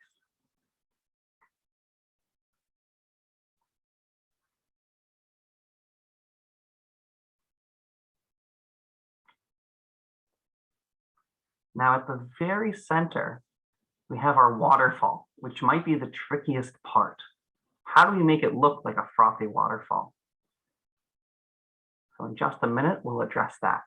Now at the very center, we have our waterfall, which might be the trickiest part. How do we make it look like a frothy waterfall? So in just a minute, we'll address that.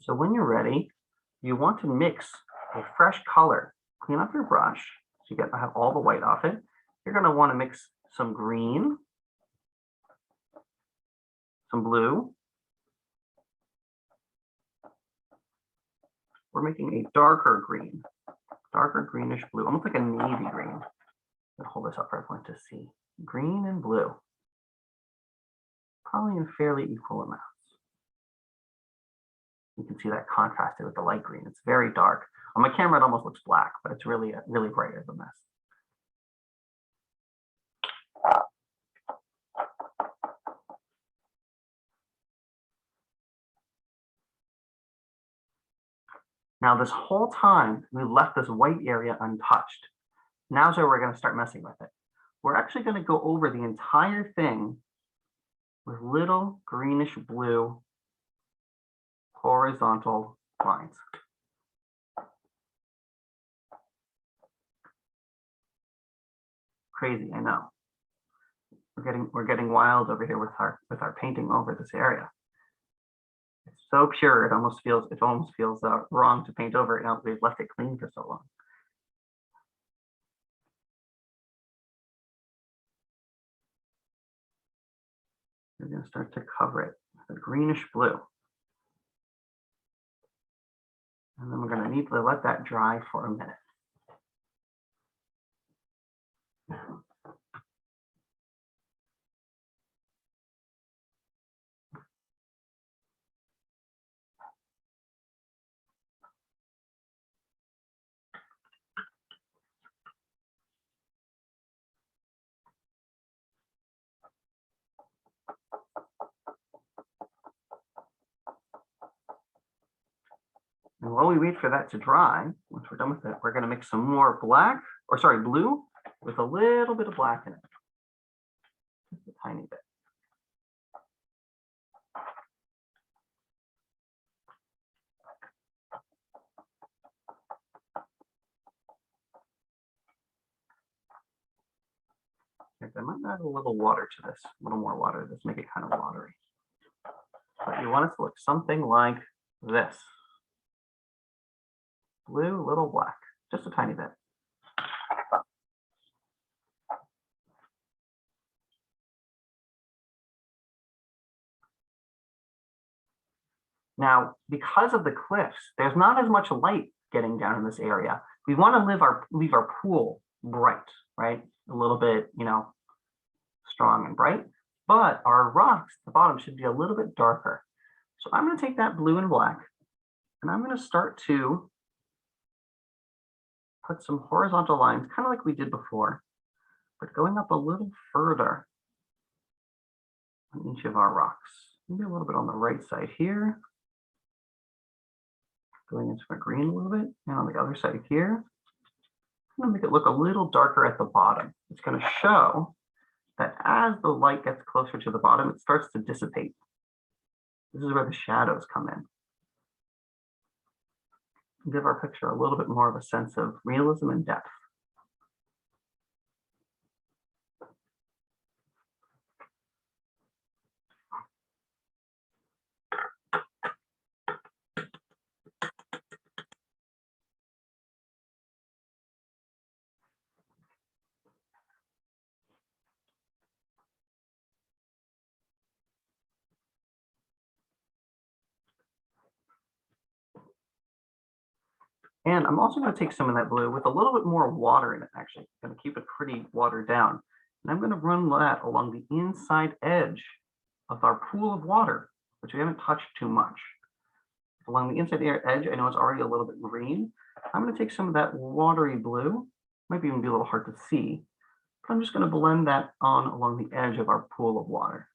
So when you're ready, you want to mix a fresh color. Clean up your brush so you have all the white off it. You're going to want to mix some green, some blue. We're making a darker green, darker greenish blue, almost like a navy green. I'll hold this up for everyone to see. Green and blue, probably in fairly equal amounts. You can see that contrasted with the light green. It's very dark. On my camera, it almost looks black, but it's really brighter than this. Now, this whole time, we left this white area untouched. Now's where we're going to start messing with it. We're actually going to go over the entire thing with little greenish blue horizontal lines. Crazy, I know. We're getting wild over here with our painting over this area. It's so pure, it almost feels wrong to paint over it now that we've left it clean for so long. We're going to start to cover it with a greenish blue. And then we're going to need to let that dry for a minute. And while we wait for that to dry, once we're done with it, we're going to mix some more blue with a little bit of black in it. Just a tiny bit. I might add a little water to this, a little more water. Let's make it kind of watery. But you want it to look something like this. Blue, little black, just a tiny bit. Now, because of the cliffs, there's not as much light getting down in this area. We want to leave our pool bright, right? A little bit, strong and bright, but our rocks at the bottom should be a little bit darker. So I'm going to take that blue and black, and I'm going to start to put some horizontal lines, kind of like we did before, but going up a little further on each of our rocks. Maybe a little bit on the right side here, going into my green a little bit, and on the other side here. I'm going to make it look a little darker at the bottom. It's going to show that as the light gets closer to the bottom, it starts to dissipate. This is where the shadows come in. Give our picture a little bit more of a sense of realism and depth. And I'm also going to take some of that blue with a little bit more water in it, actually. I'm going to keep it pretty watered down. And I'm going to run that along the inside edge of our pool of water, which we haven't touched too much. Along the inside edge, I know it's already a little bit green. I'm going to take some of that watery blue, might even be a little hard to see, but I'm just going to blend that on along the edge of our pool of water.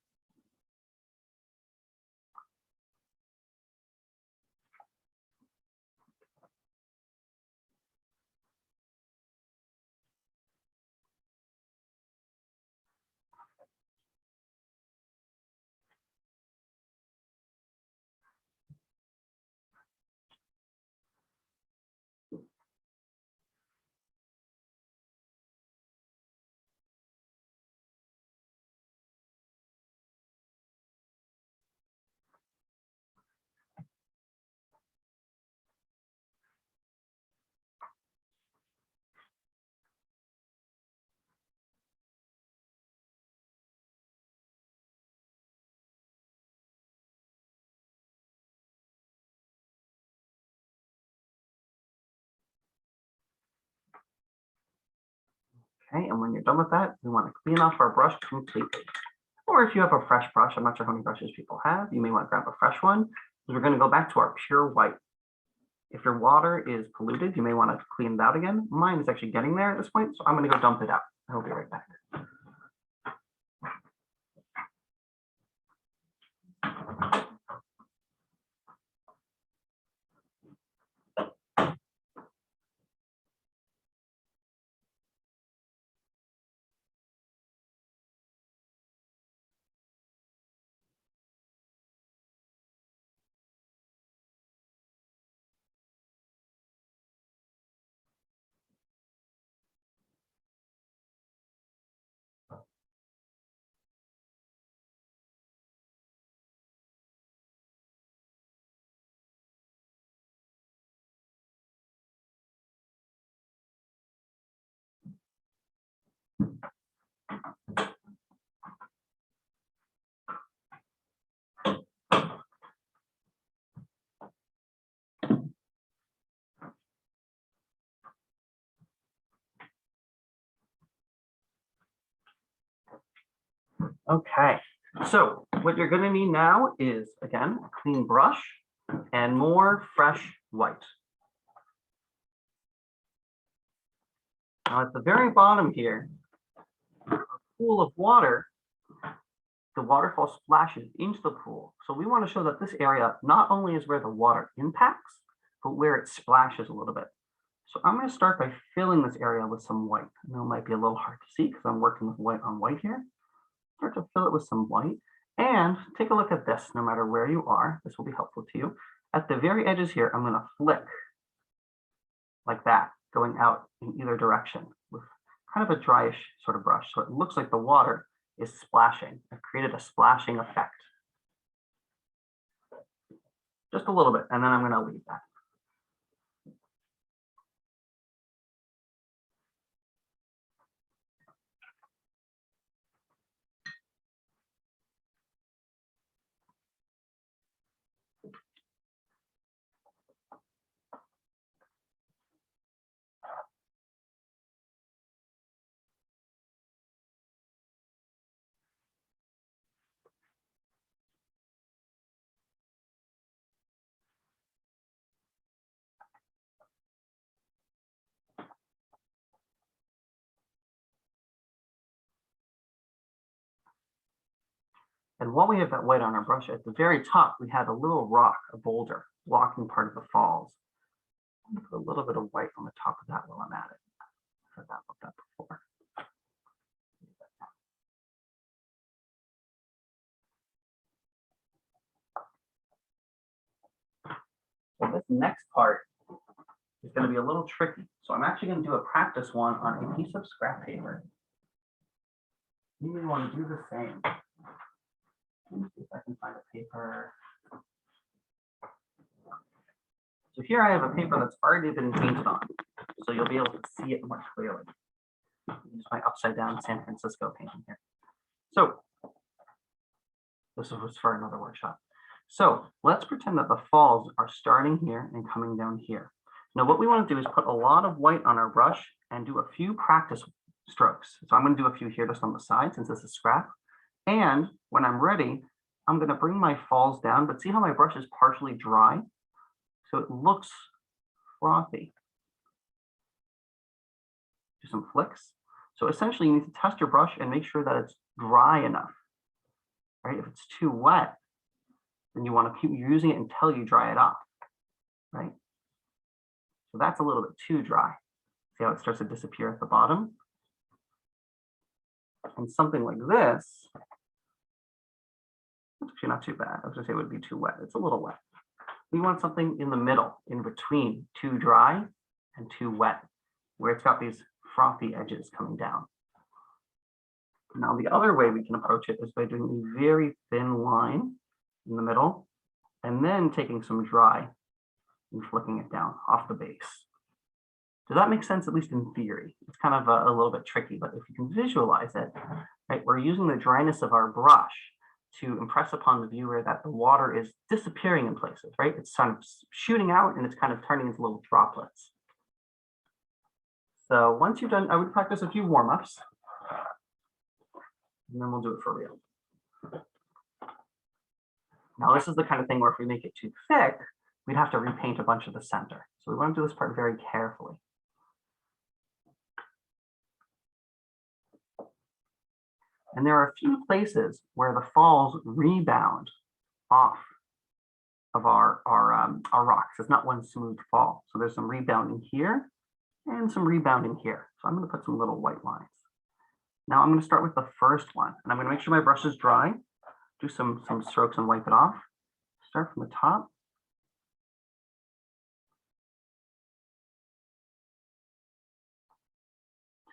Okay, and when you're done with that, we want to clean off our brush completely. Or if you have a fresh brush, I'm not sure how many brushes people have, you may want to grab a fresh one, because we're going to go back to our pure white. If your water is polluted, you may want to clean it out again. Mine is actually getting there at this point, so I'm going to go dump it out. I'll be right back. Okay, so what you're going to need now is, again, a clean brush and more fresh white. Now at the very bottom here, a pool of water, the waterfall splashes into the pool. So we want to show that this area not only is where the water impacts, but where it splashes a little bit. So I'm going to start by filling this area with some white. I know it might be a little hard to see because I'm working with white on white here. Start to fill it with some white, and take a look at this. No matter where you are, this will be helpful to you. At the very edges here, I'm going to flick like that, going out in either direction with kind of a dryish sort of brush. So it looks like the water is splashing. I've created a splashing effect. Just a little bit, and then I'm going to leave that. And while we have that white on our brush, at the very top, we had a little rock, a boulder, blocking part of the falls. I'm going to put a little bit of white on the top of that while I'm at it. I've heard that looked at before. So this next part is going to be a little tricky. So I'm actually going to do a practice one on a piece of scrap paper. You may want to do the same. Let me see if I can find a paper. So here I have a paper that's already been painted on, so you'll be able to see it more clearly. Use my upside down San Francisco painting here. So this was for another workshop. So let's pretend that the falls are starting here and coming down here. Now what we want to do is put a lot of white on our brush and do a few practice strokes. So I'm going to do a few here just on the side since this is scrap. And when I'm ready, I'm going to bring my falls down, but see how my brush is partially dry? So it looks frothy. Do some flicks. So essentially you need to test your brush and make sure that it's dry enough, right? If it's too wet, then you want to keep using it until you dry it off, right? So that's a little bit too dry. See how it starts to disappear at the bottom? And something like this, it's actually not too bad. I was gonna say it would be too wet. It's a little wet. We want something in the middle, in between too dry and too wet, where it's got these frothy edges coming down. Now, the other way we can approach it is by doing a very thin line in the middle, and then taking some dry and flicking it down off the base. Does that make sense, at least in theory? It's kind of a little bit tricky, but if you can visualize it, right, we're using the dryness of our brush to impress upon the viewer that the water is disappearing in places, right? It's kind of shooting out and it's kind of turning into little droplets. So once you've done, I would practice a few warm-ups, and then we'll do it for real. Now, this is the kind of thing where if we make it too thick, we'd have to repaint a bunch of the center. So we want to do this part very carefully. And there are a few places where the falls rebound off of our rocks. It's not one smooth fall. So there's some rebounding here and some rebounding here. So I'm going to put some little white lines. Now I'm going to start with the first one, and I'm going to make sure my brush is dry. Do some strokes and wipe it off. Start from the top.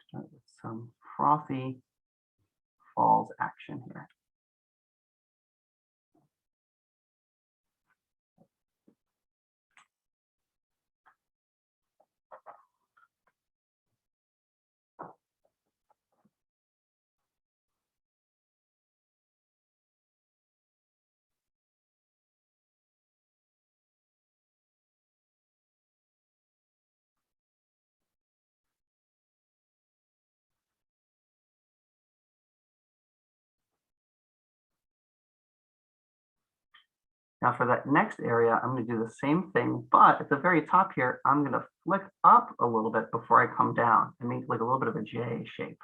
Start with some frothy falls action here. Now for that next area, I'm going to do the same thing, but at the very top here, I'm going to flick up a little bit before I come down and make like a little bit of a J shape.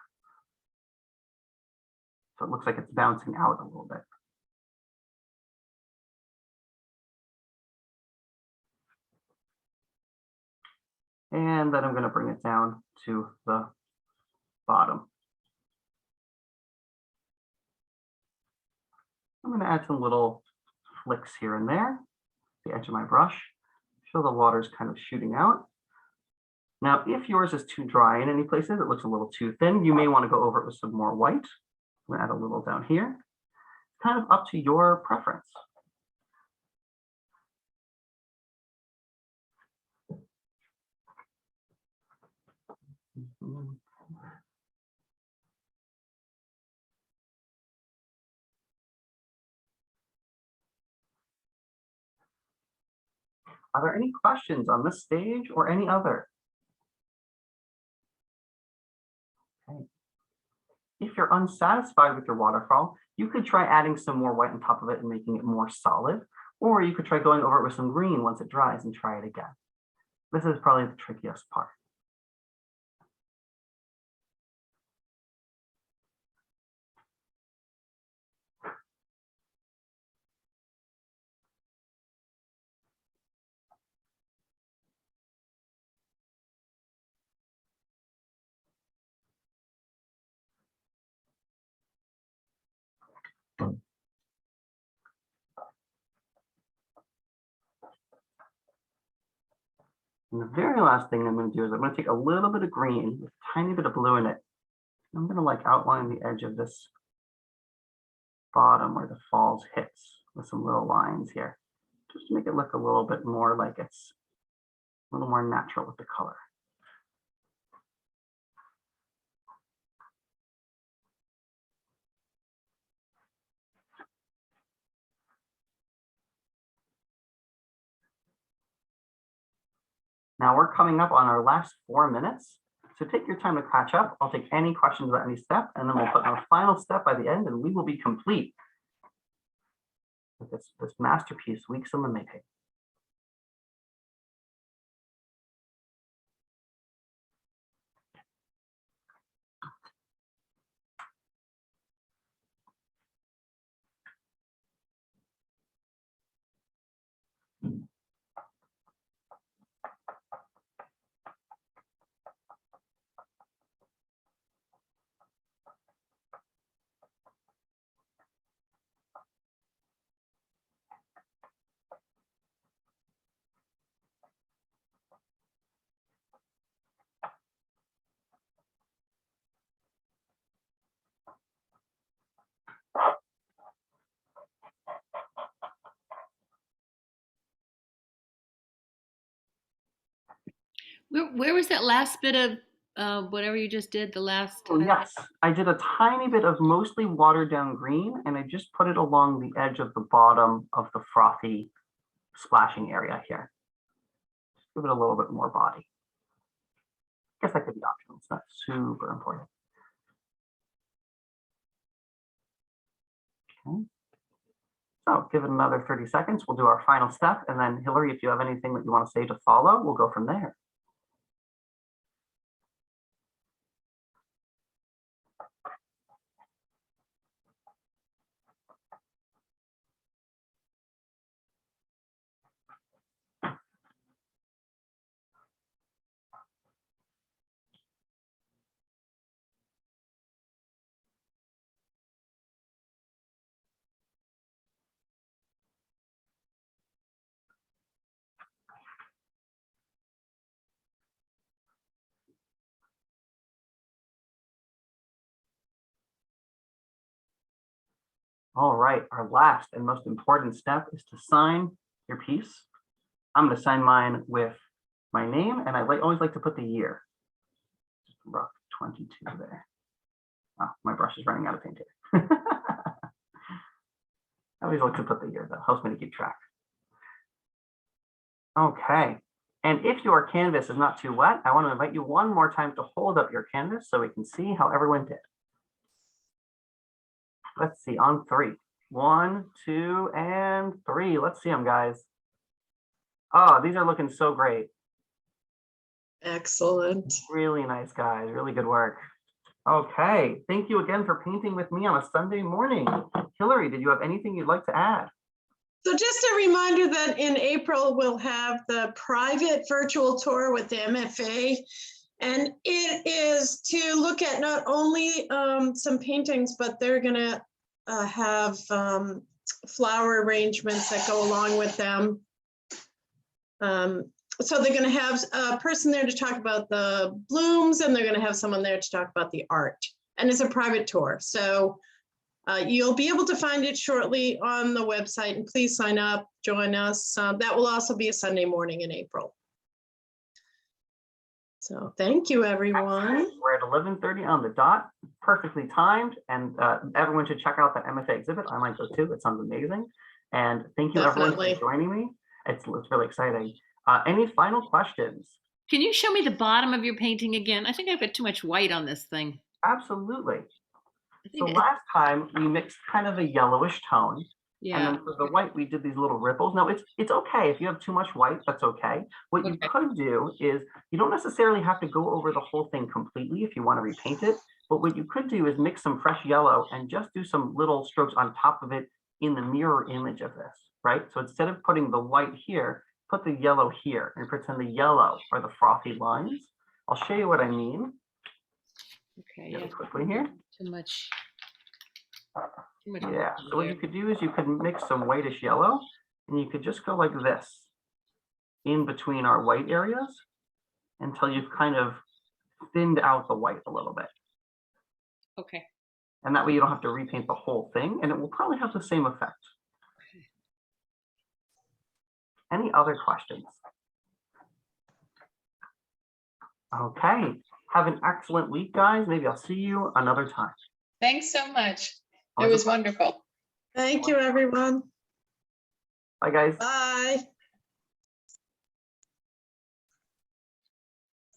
So it looks like it's bouncing out a little bit. And then I'm going to bring it down to the bottom. I'm going to add some little flicks here and there, the edge of my brush. Feel the water's kind of shooting out. Now, if yours is too dry in any places, it looks a little too thin, you may want to go over it with some more white. I'm going to add a little down here. It's kind of up to your preference. Are there any questions on this stage or any other? Okay. If you're unsatisfied with your waterfall, you could try adding some more white on top of it and making it more solid, or you could try going over it with some green once it dries and try it again. This is probably the trickiest part. And the very last thing I'm going to do is I'm going to take a little bit of green with a tiny bit of blue in it. I'm going to like outline the edge of this bottom where the falls hits with some little lines here, just to make it look a little bit more like it's a little more natural with the color. Now we're coming up on our last 4 minutes. So take your time to catch up. I'll take any questions about any step, and then we'll put our final step by the end, and we will be complete with this masterpiece, Weeks in the Making. Where was that last bit of whatever you just did? The last. Oh, yes, I did a tiny bit of mostly watered down green, and I just put it along the edge of the bottom of the frothy splashing area here. Just give it a little bit more body. I guess that could be optional. It's not super important. Okay. So give it another 30 seconds. We'll do our final step. And then Hillary, if you have anything that you want to say to follow, we'll go from there. All right, our last and most important step is to sign your piece. I'm going to sign mine with my name, and I always like to put the year. Just rough 22 there. Oh, my brush is running out of paint here. I always like to put the year, though. Helps me to keep track. Okay, and if your canvas is not too wet, I want to invite you one more time to hold up your canvas so we can see how everyone did. Let's see, on 3. 1, 2, and 3. Let's see them, guys. Oh, these are looking so great. Excellent. Really nice, guys. Really good work. Okay, thank you again for painting with me on a Sunday morning. Hillary, did you have anything you'd like to add? So just a reminder that in April, we'll have the private virtual tour with the MFA. And it is to look at not only some paintings, but they're going to have flower arrangements that go along with them. So they're going to have a person there to talk about the blooms, and they're going to have someone there to talk about the art. And it's a private tour. So you'll be able to find it shortly on the website, and please sign up, join us. That will also be a Sunday morning in April. So thank you, everyone. We're at 11:30 on the dot, perfectly timed, and everyone should check out the MFA exhibit. I might go too. It sounds amazing. And thank you, everyone, for joining me. It's really exciting. Any final questions? Can you show me the bottom of your painting again? I think I've got too much white on this thing. Absolutely. So last time we mixed kind of a yellowish tone. Yeah. And then for the white, we did these little ripples. Now it's okay if you have too much white, that's okay. What you could do is you don't necessarily have to go over the whole thing completely if you want to repaint it. But what you could do is mix some fresh yellow and just do some little strokes on top of it in the mirror image of this, right? So instead of putting the white here, put the yellow here and pretend the yellow are the frothy lines. I'll show you what I mean. Okay. Really quickly here. Too much. Too much Yeah, so what there. you could do is you could mix some whitish yellow and you could just go like this in between our white areas until you've kind of thinned out the white a little bit. Okay. And that way you don't have to repaint the whole thing and it will probably have the same effect. Any other questions? Okay, have an excellent week, guys. Maybe I'll see you another time. Thanks so much. It Always a was pleasure. wonderful. Thank you, everyone. Bye, guys. Bye.